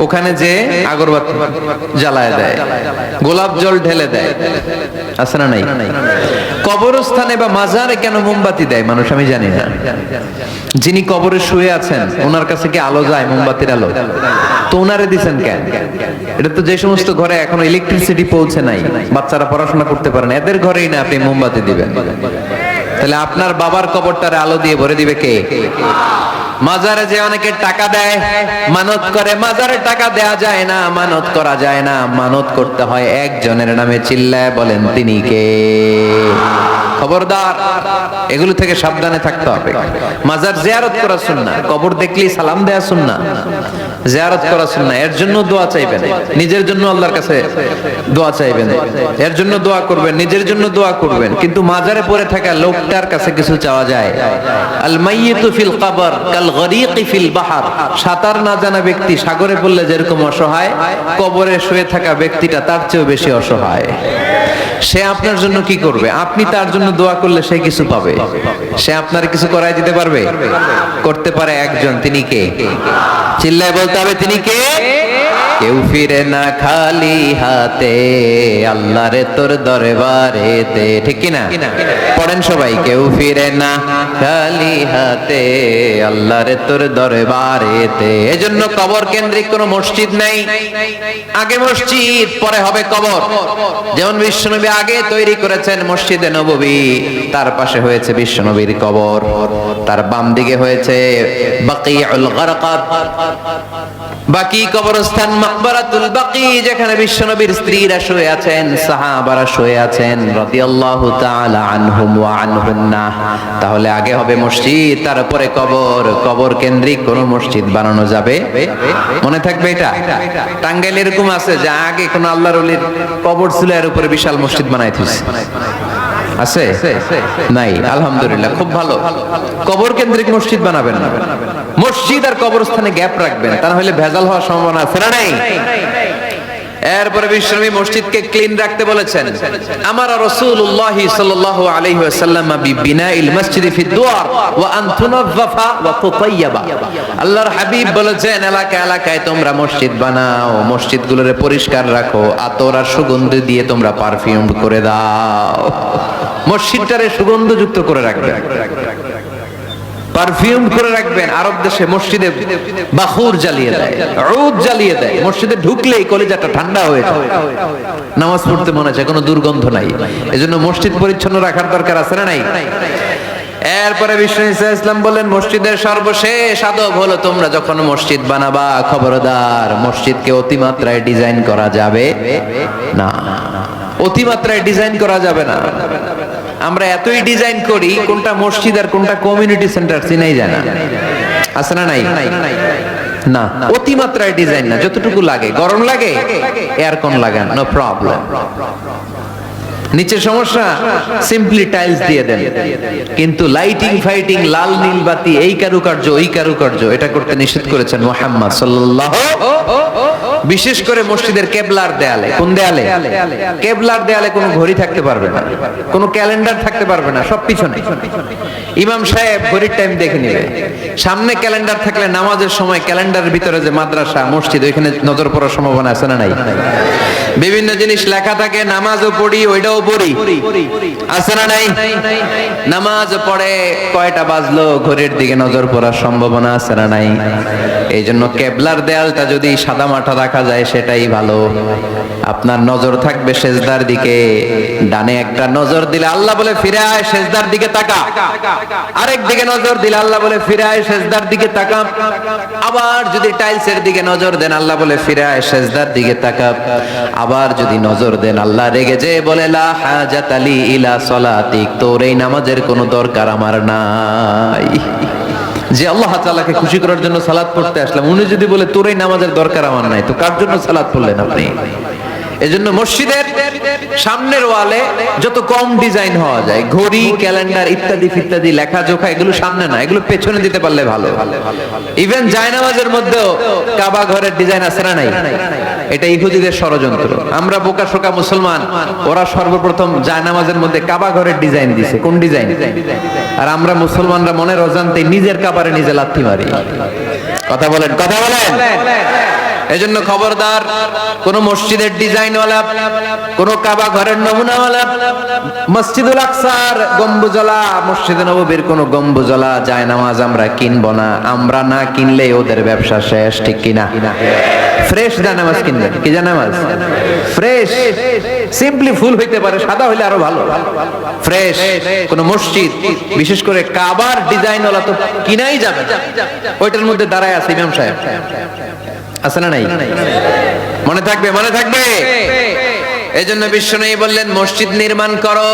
ওখানে যে আগরবাতি জ্বালায় দেয়, গোলাপ জল ঢেলে দেয়, আছে না নাই? কবরস্থানে বা মাজারে কেন মোমবাতি দেয় মানুষ আমি জানি না। যিনি কবরে শুয়ে আছেন ওনার কাছে কি আলো যায়, মোমবাতির আলো? তো ওনারে দিচ্ছেন কেন? এটা তো যে সমস্ত ঘরে এখনো ইলেকট্রিসিটি পৌঁছে নাই, বাচ্চারা পড়াশোনা করতে পারে না, এদের ঘরেই না আপনি মোমবাতি দিবেন? তাহলে আপনার বাবার কবরটারে আলো দিয়ে ভরে দিবে কে? মাজারে যে অনেকে টাকা দেয়, মানত করে, মাজারে টাকা দেয়া যায় না, মানত করা যায় না, মানত করতে হয় একজনের নামে। চিল্লায় বলেন তিনি কে? খবরদার, এগুলো থেকে সাবধানে থাকতে হবে। মাজার জিয়ারত করা সুন্নাহ, কবর দেখলেই সালাম দেয়া সুন্নাহ, জিয়ারত করা সুন্নাহ। এর জন্য দোয়া চাইবেন, নিজের জন্য আল্লাহর কাছে দোয়া চাইবেন, এর জন্য দোয়া করবেন, নিজের জন্য দোয়া করবেন। কিন্তু মাজারে পড়ে থাকা লোকটার কাছে কিছু চাওয়া যায়? আল মাইয়িতু ফিল কবর কাল গরীকি ফিল বাহর। সাঁতার না জানা ব্যক্তি সাগরে পড়লে যেরকম অসহায়, কবরে শুয়ে থাকা ব্যক্তিটা তার চেয়েও বেশি অসহায়। সে আপনার জন্য কি করবে? আপনি তার জন্য দোয়া করলে সে কিছু পাবে। সে আপনার কিছু করাই দিতে পারবে? করতে পারে একজন, তিনি কে? চিল্লায় বলতে হবে তিনি কে? কেউ ফিরে না খালি হাতে, আল্লাহরে তোর দরবারেতে। ঠিক কি না? পড়েন সবাই, কেউ ফিরে না খালি হাতে, আল্লাহরে তোর দরবারেতে। এজন্য কবর কেন্দ্রিক কোনো মসজিদ নাই। আগে মসজিদ, পরে হবে কবর। যেমন বিশ্বনবী আগে তৈরি করেছেন মসজিদে নববী, তার পাশে হয়েছে বিশ্বনবীর কবর, তার বাম দিকে হয়েছে বাকিউল গারকাদ, বাকি কবরস্থান, মাকবারাতুল বাকি, যেখানে বিশ্বনবীর স্ত্রীরা শুয়ে আছেন, সাহাবারা শুয়ে আছেন রাদিয়াল্লাহু তাআলা আনহুম ওয়া আনহুন্না। তাহলে আগে হবে মসজিদ, তারপরে কবর। কবর কেন্দ্রিক কোন মসজিদ বানানো যাবে? মনে থাকবে এটা। টাঙ্গাইলে এরকম আছে যে আগে কোন আল্লাহর ওলির কবর ছিল, এর উপরে বিশাল মসজিদ বানাই দিয়েছে। আছে? নাই? আলহামদুলিল্লাহ, খুব ভালো। কবর কেন্দ্রিক মসজিদ বানাবেন না, মসজিদ আর কবরস্থানে গ্যাপ রাখবেন, তা না হলে ভেজাল হওয়ার সম্ভাবনা আছে না নাই? এরপরে বিশ্বনবী মসজিদকে ক্লিন রাখতে বলেছেন। আমার রাসূলুল্লাহ সাল্লাল্লাহু আলাইহি ওয়াসাল্লাম বিবিনাইল মসজিদি ফি দুয়ার ওয়া আন তুনাযযাফা ওয়া তুতায়্যাবা। আল্লাহর হাবিব বলেছেন, এলাকায় তোমরা মসজিদ বানাও, মসজিদগুলোরে পরিষ্কার রাখো, আতর আর সুগন্ধি দিয়ে তোমরা পারফিউম করে দাও, মসজিদটারে সুগন্ধযুক্ত করে রাখবে, পারফিউম করে রাখবেন। আরব দেশে মসজিদে বাখুর জ্বালিয়ে দেয়, উদ জ্বালিয়ে দেয়, মসজিদে ঢুকলেই কলিজাটা ঠান্ডা হয়ে যায়, নামাজ পড়তে মনে চায়, কোনো দুর্গন্ধ নাই। এজন্য মসজিদ পরিচ্ছন্ন রাখার দরকার আছে না নাই? এরপরে বিষ্ণু ইসলাম বললেন, মসজিদের সর্বশেষ আদব হলো তোমরা যখন মসজিদ বানাবা, খবরদার মসজিদকে অতিমাত্রায় ডিজাইন করা যাবে না। অতিমাত্রায় ডিজাইন করা যাবে না। আমরা এতই ডিজাইন করি, কোনটা মসজিদ আর কোনটা কমিউনিটি সেন্টার চিনাই যায় না। আছে না নাই? না, অতিমাত্রায় ডিজাইন না, যতটুকু লাগে। গরম লাগে, এয়ারকন লাগান, নো প্রবলেম। নিচে সমস্যা, সিম্পলি টাইলস দিয়ে দেন। কিন্তু লাইটিং ফাইটিং, লাল নীল বাতি, এই কারুকার্য ওই কারুকার্য, এটা করতে নিষেধ করেছেন মুহাম্মদ সাল্লাল্লাহু। বিশেষ করে মসজিদের কেবলার দেয়ালে। কোন দেয়ালে? কেবলার দেয়ালে কোনো ঘড়ি থাকতে পারবে না, কোনো ক্যালেন্ডার থাকতে পারবে না, সব পিছনে। ইমাম সাহেব ঘড়ির টাইম দেখে নেবে। সামনে ক্যালেন্ডার থাকলে নামাজের সময় ক্যালেন্ডারের ভিতরে যে মাদ্রাসা, মসজিদ, ওইখানে নজর পড়ার সম্ভাবনা আছে না নাই? বিভিন্ন জিনিস লেখা থাকে, নামাজও পড়ি, ওইটাও পড়ি, আছে না নাই? নামাজ পড়ে কয়টা বাজলো, ঘড়ির দিকে নজর পড়ার সম্ভাবনা আছে না নাই? এই জন্য কেবলার দেয়ালটা যদি সাদা মাটা রাখা যায় সেটাই ভালো। আপনার নজর থাকবে সেজদার দিকে। ডানে একটা নজর দিলে আল্লাহ বলে ফিরে আয়, সেজদার দিকে তাকা। আরেক দিকে নজর দিলে আল্লাহ বলে ফিরে আয়, সেজদার দিকে তাকা। আবার যদি টাইলসের দিকে নজর দেন, আল্লাহ বলে ফিরে আয়, সেজদার দিকে তাকা। আবার যদি নজর দেন, আল্লাহ রেগে যে বলে লা হাজাত লি ইলা সলাতিক, তোর এই নামাজের কোনো দরকার আমার নাই। যে আল্লাহ তাআলাকে খুশি করার জন্য সালাত পড়তে আসলাম, উনি যদি বলে তোর এই নামাজের দরকার আমার নাই, তো কার জন্য সালাত পড়লেন আপনি? এজন্য মসজিদের সামনের ওয়ালে যত কম ডিজাইন হওয়া যায়, ঘড়ি, ক্যালেন্ডার ইত্যাদি ইত্যাদি, লেখা জোখা, এগুলো সামনে না, এগুলো পেছনে দিতে পারলে ভালো। ইভেন জায়নামাজের মধ্যেও কাবা ঘরের ডিজাইন আছে না নাই? এটা ইহুদিদের ষড়যন্ত্র। আমরা বোকা শোকা মুসলমান, ওরা সর্বপ্রথম জায়নামাজের মধ্যে কাবা ঘরের ডিজাইন দিছে। কোন ডিজাইন? আর আমরা মুসলমানরা মনের অজান্তে নিজের কাবারে নিজে লাথি মারি। কথা বলেন, কথা বলেন। এজন্য খবরদার, কোন মসজিদের ডিজাইনওয়ালা, কোন কাবা ঘরের নমুনাওয়ালা, মসজিদুল আকসার গম্বুজওয়ালা, মসজিদে নববীর কোন গম্বুজওয়ালা জায়নামাজ আমরা কিনবো না। আমরা না কিনলে ওদের ব্যবসা শেষ, ঠিক কিনা? ফ্রেশ জায়নামাজ কিনবেন। কি জায়নামাজ? ফ্রেশ, সিম্পলি ফুল হইতে পারে, সাদা হইলে আরো ভালো। ফ্রেশ কোন মসজিদ, বিশেষ করে কাবার ডিজাইনওয়ালা তো কিনাই যাবে না। ওইটার মধ্যে দাঁড়ায় আছে ইমাম সাহেব, আছে না নাই? মনে থাকবে, মনে থাকবে। এজন্য বিশ্বনবী বললেন, মসজিদ নির্মাণ করো,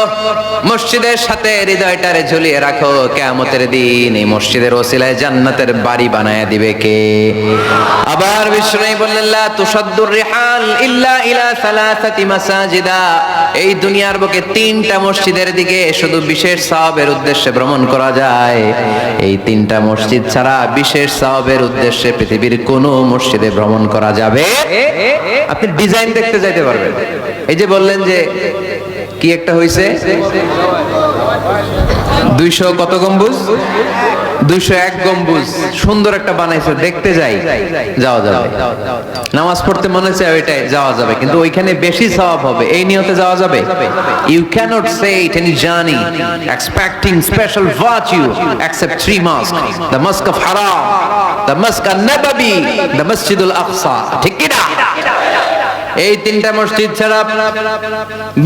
মসজিদের সাথে হৃদয়টারে ঝুলিয়ে রাখো। কিয়ামতের দিন এই মসজিদের ওসিলায় জান্নাতের বাড়ি বানায়া দিবে কে? আবার বিশ্বনবী বললেন, লা তুসাদ্দুর রিহাল ইল্লা ইলা সালাসাতি মাসাজিদা। এই দুনিয়ার বুকে 3টা মসজিদের দিকে শুধু বিশেষ সওয়াবের উদ্দেশ্যে ভ্রমণ করা যায়। এই 3টা মসজিদ ছাড়া বিশেষ সওয়াবের উদ্দেশ্যে পৃথিবীর কোনো মসজিদে ভ্রমণ করা যাবে। আপনি ডিজাইন দেখতে যাইতে পারবেন। এই যে বললেন যে কি একটা হইছে 200 কত গম্বুজ, 201 গম্বুজ, সুন্দর একটা বানাইছে, দেখতে যাই, যাওয়া যাবে। নামাজ পড়তে মনে চায় ওইটাই যাওয়া যাবে, কিন্তু ওইখানে বেশি সওয়াব হবে, এই নিয়তে যাওয়া যাবে? You cannot say it any journey expecting special virtue except 3 mosques, the mosque of Haram, the mosque an-Nabawi, the Masjid al-Aqsa, ঠিক কি না? এই 3টা মসজিদ ছাড়া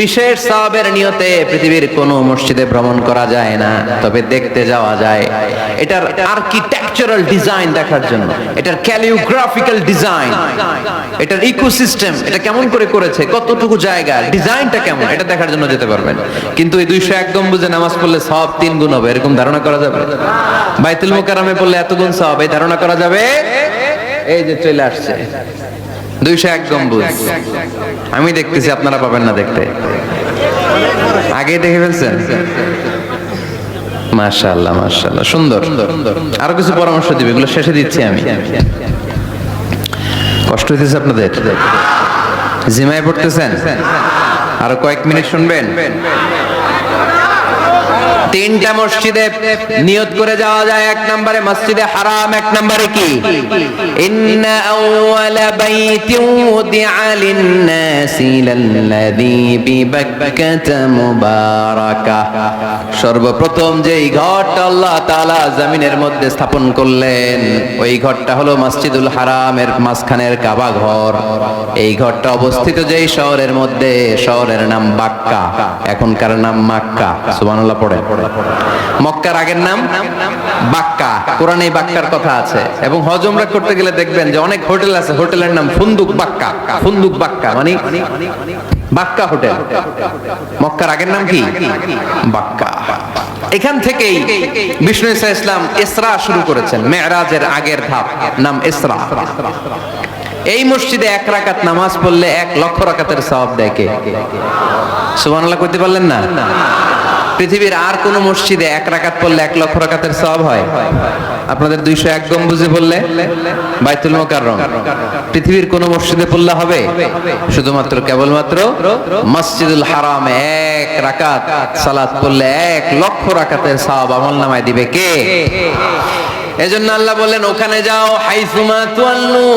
বিশেষ সওয়াবের নিয়তে পৃথিবীর কোনো মসজিদে ভ্রমণ করা যায় না। তবে দেখতে যাওয়া যায়, এটার আর্কিটেকচারাল ডিজাইন দেখার জন্য, এটার ক্যালিওগ্রাফিক্যাল ডিজাইন, এটার ইকোসিস্টেম, এটা কেমন করে করেছে, কতটুকু জায়গা, ডিজাইনটা কেমন, এটা দেখার জন্য যেতে পারবেন। কিন্তু এই 201 গম্বুজে নামাজ পড়লে সওয়াব 3 গুণ হবে, এরকম ধারণা করা যাবে? বাইতুল মুকাররমে পড়লে এত গুণ সওয়াব, এই ধারণা করা যাবে? এই যে চলে আসছে 201 গম্বুজ, আমি দেখতেছি, আপনারা পাবেন না দেখতে। আগে দেখে ফেলছেন? মাশাআল্লাহ, মাশাআল্লাহ, সুন্দর। আরো কিছু পরামর্শ দিবে, এগুলো শেষে দিচ্ছি আমি। কষ্ট হইতেছে আপনাদের? জিমায় পড়তেছেন? আরো কয়েক মিনিট শুনবেন। 3টা মসজিদে নিয়ত করে যাওয়া যায়। 1 নম্বরে মসজিদে হারাম, 1 নম্বরে কি? ইন্না আউওয়ালা বাইতিন উদিআ লিন-নাসি লাল্লাযী বিবাক্কাতা মুবারাকা। সর্বপ্রথম যেই ঘরটা আল্লাহ তাআলা জমিনের মধ্যে স্থাপন করলেন, ওই ঘরটা হলো মসজিদুল হারামের মাঝখানের কাবা ঘর। এই ঘরটা অবস্থিত যেই শহরের মধ্যে, শহরের নাম বাক্কা, এখনকার নাম মক্কা। সুবহানাল্লাহ পড়ে। মক্কার আগের নাম বাক্কা, কোরআনে বাক্কার কথা আছে। এবং হজ উমরা করতে গেলে দেখবেন যে অনেক হোটেল আছে, হোটেলের নাম ফুন্দুক বাক্কা। ফুন্দুক বাক্কা মানে বাক্কা হোটেল। মক্কার আগের নাম কি? বাক্কা। এখান থেকেই বিষ্ণু ঈসা ইসলাম ইসরা শুরু করেছেন, মেরাজের আগের ধাপ, নাম ইসরা। এই মসজিদে 1 রাকাত নামাজ পড়লে 1 লক্ষ রাকাতের সওয়াব দেয় কে? সুবহানাল্লাহ কইতে পারলেন না? পৃথিবীর আর কোন মসজিদে 1 রাকাত পড়লে 1 লক্ষ রাকাতের সওয়াব হয়? আপনাদের 201 গম্বুজে পড়লে, বাইতুল মুকাররম, পৃথিবীর কোন মসজিদে পড়লে হবে? শুধুমাত্র কেবলমাত্র মসজিদুল হারামে 1 রাকাত সালাত পড়লে 1 লক্ষ রাকাতের সওয়াব আমলনামায় দিবে কে? এজন্য আল্লাহ বললেন, ওখানে যাও, হাইসুমা তুয়াল্লু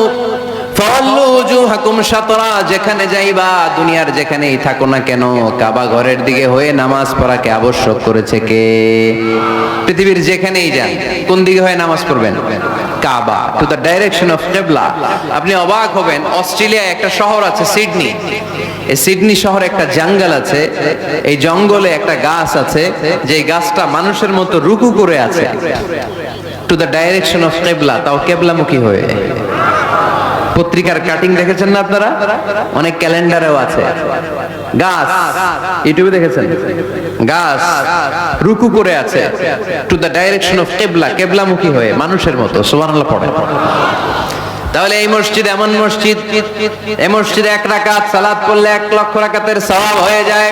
ফাওয়াল্লু ওজুহাকুম শাতরা, যেখানে যাইবা, দুনিয়ার যেখানেই থাকো না কেন, কাবা ঘরের দিকে হয়ে নামাজ পড়াকে আবশ্যক করেছে কে? পৃথিবীর যেখানেই যান, কোন দিকে হয়ে নামাজ পড়বেন? কাবা, টু দ্য ডাইরেকশন অফ কিবলা। আপনি অবাক হবেন, অস্ট্রেলিয়ায় একটা শহর আছে সিডনি, এই সিডনি শহরে একটা জঙ্গল আছে, এই জঙ্গলে একটা গাছ আছে, যে গাছটা মানুষের মতো রুকু করে আছে, টু দ্য ডাইরেকশন অফ কিবলা, তাও কিবলামুখী হয়ে। পত্রিকার কাটিং দেখেছেন না আপনারা? অনেক ক্যালেন্ডারেও আছে। গাছ, ইউটিউবে দেখেছেন? গাছ রুকু করে আছে, টু দ্য ডাইরেকশন অফ কিবলা, কিবলামুখী হয়ে, মানুষের মতো। সুবহানাল্লাহ পড়ে। তাহলে এই মসজিদ এমন মসজিদ, এই মসজিদে 1 রাকাত সালাত পড়লে 1 লক্ষ রাকাতের সওয়াব হয়ে যায়।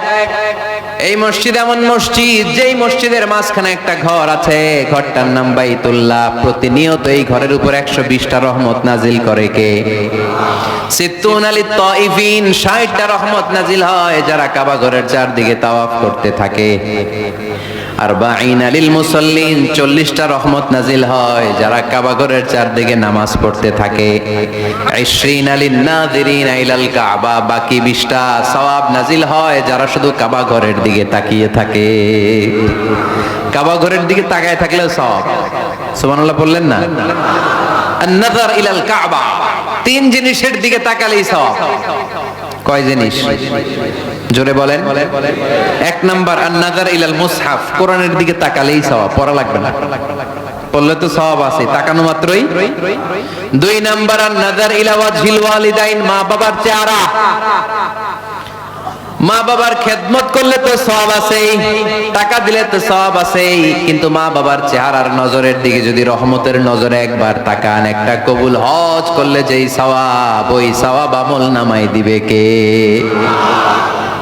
এই মসজিদ এমন মসজিদ, যেই মসজিদের মাঝখানে একটা ঘর আছে, ঘরটার নাম বাইতুল্লাহ। প্রতিনিয়ত এই ঘরের উপর 120টা রহমত নাজিল করে কে? সিত্তুন আলিত তাইফিন, 60টা রহমত নাজিল হয় যারা কাবা ঘরের চারদিকে তাওয়াফ করতে থাকে। আরবাঈনা লিল মুসাল্লিন, 40টা রহমত নাজিল হয় যারা কাবা ঘরের চারদিকে নামাজ পড়তে থাকে। 20 লিন নাযিরিনা ইলাল কাবা, বাকি 20টা সওয়াব নাজিল হয় যারা শুধু কাবা ঘরের দিকে তাকিয়ে থাকে। কাবা ঘরের দিকে তাকায় থাকলেও সওয়াব। সুবহানাল্লাহ বললেন না? আন-নাযার ইলাল কাবা, 3 জিনিসের দিকে তাকালেই সওয়াব। কয় জিনিস? জোরে বলেন। 1 নাম্বার আন-নাযার ইলাল মুসহাফ, কোরআনের দিকে তাকালেই সওয়াব, পড়া লাগবে না, পড়লে তো সওয়াব আছে, তাকানো মাত্রই। 2 নাম্বার আন-নাযার ইলা ওয়াজহিল ওয়ালিদাইন, মা বাবার চেহারা, মা বাবার খেদমত করলে তো সওয়াব আছেই, টাকা দিলে তো সওয়াব আছেই, কিন্তু মা বাবার চেহারার নজরের দিকে যদি রহমতের নজরে একবার তাকান, একটা কবুল হজ করলে যেই সওয়াব, ওই সওয়াব আমল নামাই দিবে কে?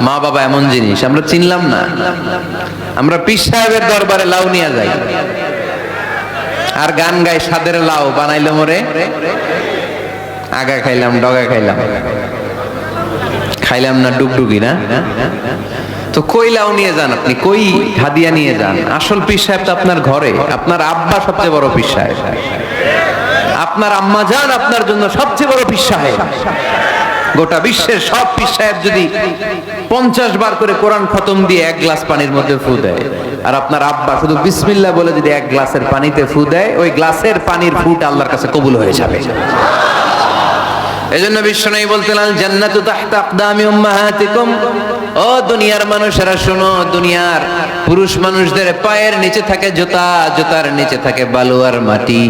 মা বাবা এমন জিনিস আমরা চিনলাম না। আমরা পীর সাহেবের দরবারে লাউ নিয়ে যাই আর গান গাই, সাদের লাউ বানাইলো মোরে, আগা খাইলাম ডগা খাইলাম, খাইলাম না ডুগডুগি না। তো কই লাউ নিয়ে যান আপনি, কই হাদিয়া নিয়ে যান? আসল পীর সাহেব তো আপনার ঘরে। আপনার আব্বা সবচেয়ে বড় পীর সাহেব, আপনার আম্মা জান আপনার জন্য সবচেয়ে বড় পীর সাহেব। গোটা বিশ্বের সব পীর সাহেব যদি 50 বার করে কোরআন খতম দিয়ে 1 গ্লাস পানির মধ্যে ফু দেয়, আর আপনার আব্বা শুধু বিসমিল্লাহ বলে যদি 1 গ্লাসের পানিতে ফু দেয়, ওই গ্লাসের পানির ফুটা আল্লাহর কাছে কবুল হয়ে যাবে। এজন্য বিশ্বনবী বলতেন, জান্নাতু তাহতা আকদামি উম্মাহাতিকুম, ও দুনিয়ার মানুষেরা শোনো, দুনিয়ার পুরুষ মানুষদের পায়ের নিচে থাকে জুতা, জুতার নিচে থাকে বালু আর মাটি,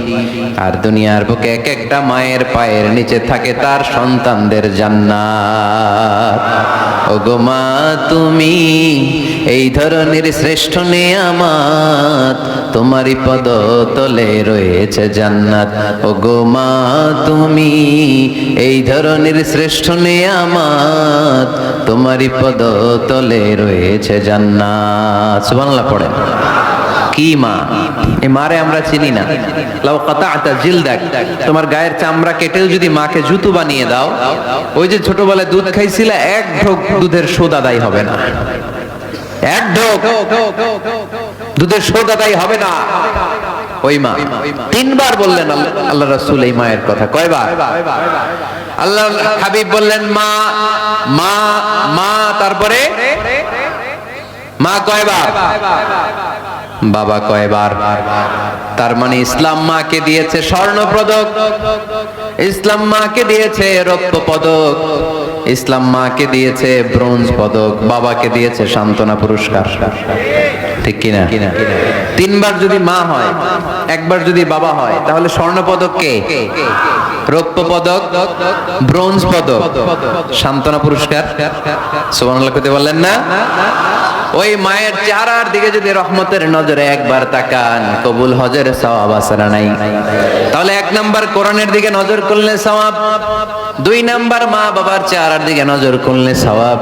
আর দুনিয়ার বুকে এক একটা মায়ের পায়ের নিচে থাকে তার সন্তানদের জান্নাত। ওগো মা তুমি এই ধরনের শ্রেষ্ঠ নেয়ামত, তোমারই পদ তলে রয়েছে জান্নাত। ওগো মা তুমি এই ধরনের শ্রেষ্ঠ নেয়ামত, তোমারই পদ তলে রয়েছে জান্নাত। সুবহানাল্লাহ পড়েন। কি মা? এই মারে আমরা চিনি না। লাউ কাতাআতা জিলদাক, তোমার গায়ের চামড়া কেটেও যদি মাকে জুতো বানিয়ে দাও, ওই যে ছোটবেলায় দুধ খাইছিলা, 1 ঢোক দুধের শোধ আদায় হবে না। 1 ঢোক দুধের শোধ আদায় হবে না। ওই মা 3 বার বললেন আল্লাহ রাসূল এই মায়ের কথা। কয়বার? আল্লাহ হাবিব বললেন মা মা মা, তারপরে মা কয়বার? বাবা কয়বার? তার মানে ইসলাম মাকে দিয়েছে স্বর্ণ পদক, ইসলাম মাকে দিয়েছে রৌপ্য পদক, ইসলাম মাকে দিয়েছে ব্রোঞ্জ পদক, বাবাকে দিয়েছে সান্ত্বনা পুরস্কার। ঠিক কিনা? 3 বার যদি মা হয়, 1 বার যদি বাবা হয়, তাহলে স্বর্ণ পদক কে? রৌপ্য পদক, ব্রোঞ্জ পদক, সান্ত্বনা পুরস্কার। সুবহানাল্লাহ কইতে বললেন না? ওই মায়ের চেহারার দিকে যদি রহমতের নজরে একবার তাকান, কবুল হজের সওয়াব আছে না নাই? তাহলে 1 নাম্বার কোরআনের দিকে নজর করলে সওয়াব, 2 নাম্বার মা বাবার চেহারার দিকে নজর করলে সওয়াব,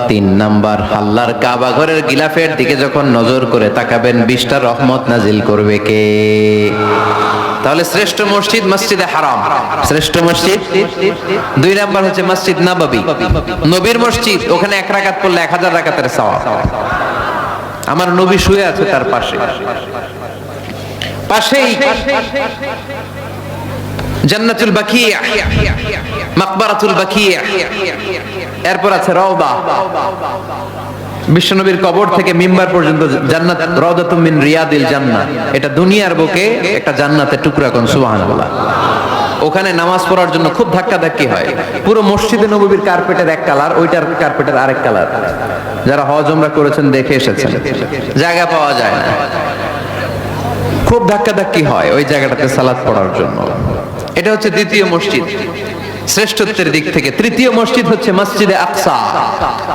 3 নাম্বার আল্লাহর কাবা ঘরের গিলাফের দিকে যখন নজর করে তাকাবেন, 20টা রহমত নাজিল করবে কে? তাহলে শ্রেষ্ঠ মসজিদ মসজিদে হারাম, শ্রেষ্ঠ মসজিদ। 2 নাম্বার হচ্ছে মসজিদ নববী, নবীর মসজিদ, ওখানে 1 রাকাত পড়লে 1000 রাকাতের সওয়াব। আমার নবী শুয়ে আছে তার পাশে, পাশেই জান্নাতুল বাকিয়া, মাকবারাতুল বাকিয়া, এরপর আছে রওদা। বিশ্বনবীর কবর থেকে মিম্বার পর্যন্ত জান্নাত, রাউদাতুম মিন রিয়াদিল জান্নাহ। এটা দুনিয়ার বুকে একটা জান্নাতের টুকরা। কোন সুবহানাল্লাহ। ওখানে নামাজ পড়ার জন্য খুব ধাক্কাধাক্কি হয়। পুরো মসজিদে নববীর কার্পেটের 1 কালার, ওইটার কার্পেটের আরেক কালার। যারা হজ উমরা করেছেন দেখে এসেছেন, জায়গা পাওয়া যায় না, খুব ধাক্কাধাক্কি হয় ওই জায়গাটাতে সালাত পড়ার জন্য। এটা হচ্ছে দ্বিতীয় মসজিদ শ্রেষ্ঠত্বের দিক থেকে। তৃতীয় মসজিদ হচ্ছে মসজিদে আকসা,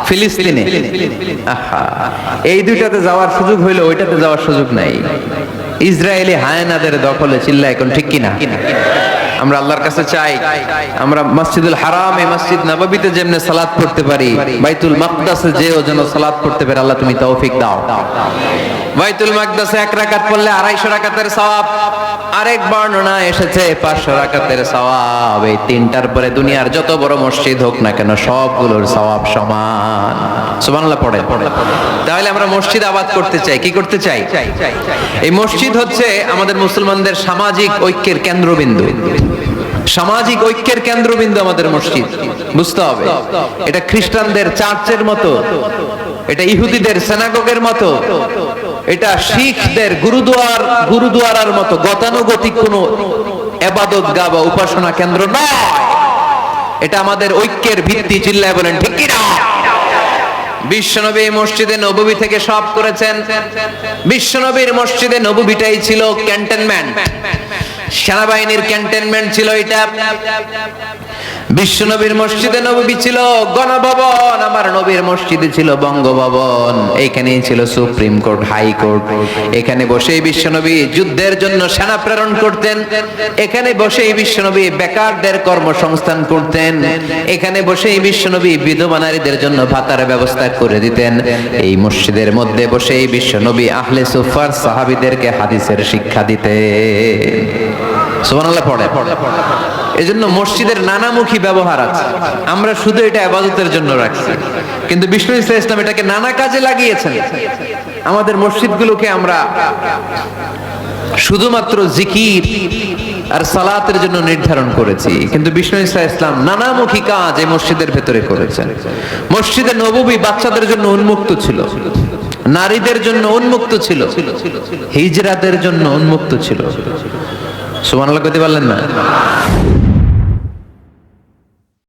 ফিলিস্তিনে। এই দুইটাতে যাওয়ার সুযোগ হইলো, ওইটাতে যাওয়ার সুযোগ নাই। ইসরায়েলি হায়নাদের দখলে। চিল্লা এখন ঠিক কিনা? আমরা আল্লাহর কাছে চাই আমরা মসজিদুল হারামে, মসজিদ নববীতে যেমনে সালাত পড়তে পারি, বাইতুল মাকদাসে যেও যেন সালাত পড়তে পারে। আল্লাহ তুমি তৌফিক দাও। বাইতুল মাকদাসে 1 রাকাত পড়লে 250 রাকাতের সওয়াব, আরেক বর্ণনা এসেছে 500 রাকাতের সওয়াব। এই তিনটার পরে দুনিয়ার যত বড় মসজিদ হোক না কেন সবগুলোর সওয়াব সমান। সুবহানাল্লাহ পড়ে। তাহলে আমরা মসজিদ আবাদ করতে চাই, কি করতে চাই? এই মসজিদ হচ্ছে আমাদের মুসলমানদের সামাজিক ঐক্যের কেন্দ্রবিন্দু। সামাজিক ঐক্যের কেন্দ্রবিন্দু আমাদের মসজিদ, বুঝতে হবে। এটা খ্রিস্টানদের চার্চের মতো, এটা ইহুদিদের সিনাগগের মতো, এটা শিখদের গুরুদুয়ারার মতো গতানুগতিক কোনো ইবাদত গাহ বা উপাসনা কেন্দ্র নয়। এটা আমাদের ঐক্যের ভিত্তি। চিল্লায় বলেন ঠিক কি না? বিশ্বনবী মসজিদে নববী থেকে সব করেছেন। বিশ্বনবীর মসজিদে নববীটাই ছিল ক্যান্টনমেন্ট, সেনাবাহিনীর ক্যান্টনমেন্ট ছিল এটা। বিশ্বনবীর মসজিদে নববী ছিল গণভবন, আমার নবীর মসজিদে ছিল বঙ্গভবন। এইখানেই ছিল সুপ্রিম কোর্ট, হাই কোর্ট। এখানে বসেই বিশ্বনবী যুদ্ধের জন্য সেনা প্রেরণ করতেন। এখানে বসেই বিশ্বনবী বেকারদের কর্মসংস্থান করতেন। এখানে বসেই বিশ্বনবী বিধবা নারীদের জন্য ভাতার ব্যবস্থা করে দিতেন। এই মসজিদের মধ্যে বসেই বিশ্বনবী আহলে সুফার সাহাবীদেরকে হাদিসের শিক্ষা দিতেন। সুবহানাল্লাহ পড়ে। এজন্য মসজিদের নানামুখী ব্যবহার আছে। আমরা শুধু এটা ইবাদতের জন্য রাখছি, কিন্তু বিষ্ণু ইসলাম এটাকে নানা কাজে লাগিয়েছেন। আমাদের মসজিদগুলোকে আমরা শুধুমাত্র জিকির আর সালাতের জন্য নির্ধারণ করেছি, কিন্তু বিষ্ণু ইসলাম নানামুখী কাজ এই মসজিদের ভেতরে করেছেন। মসজিদে নববী বাচ্চাদের জন্য উন্মুক্ত ছিল, নারীদের জন্য উন্মুক্ত ছিল, হিজরাতের জন্য উন্মুক্ত ছিল। সুবহানাল্লাহ কইতে পারলেন না?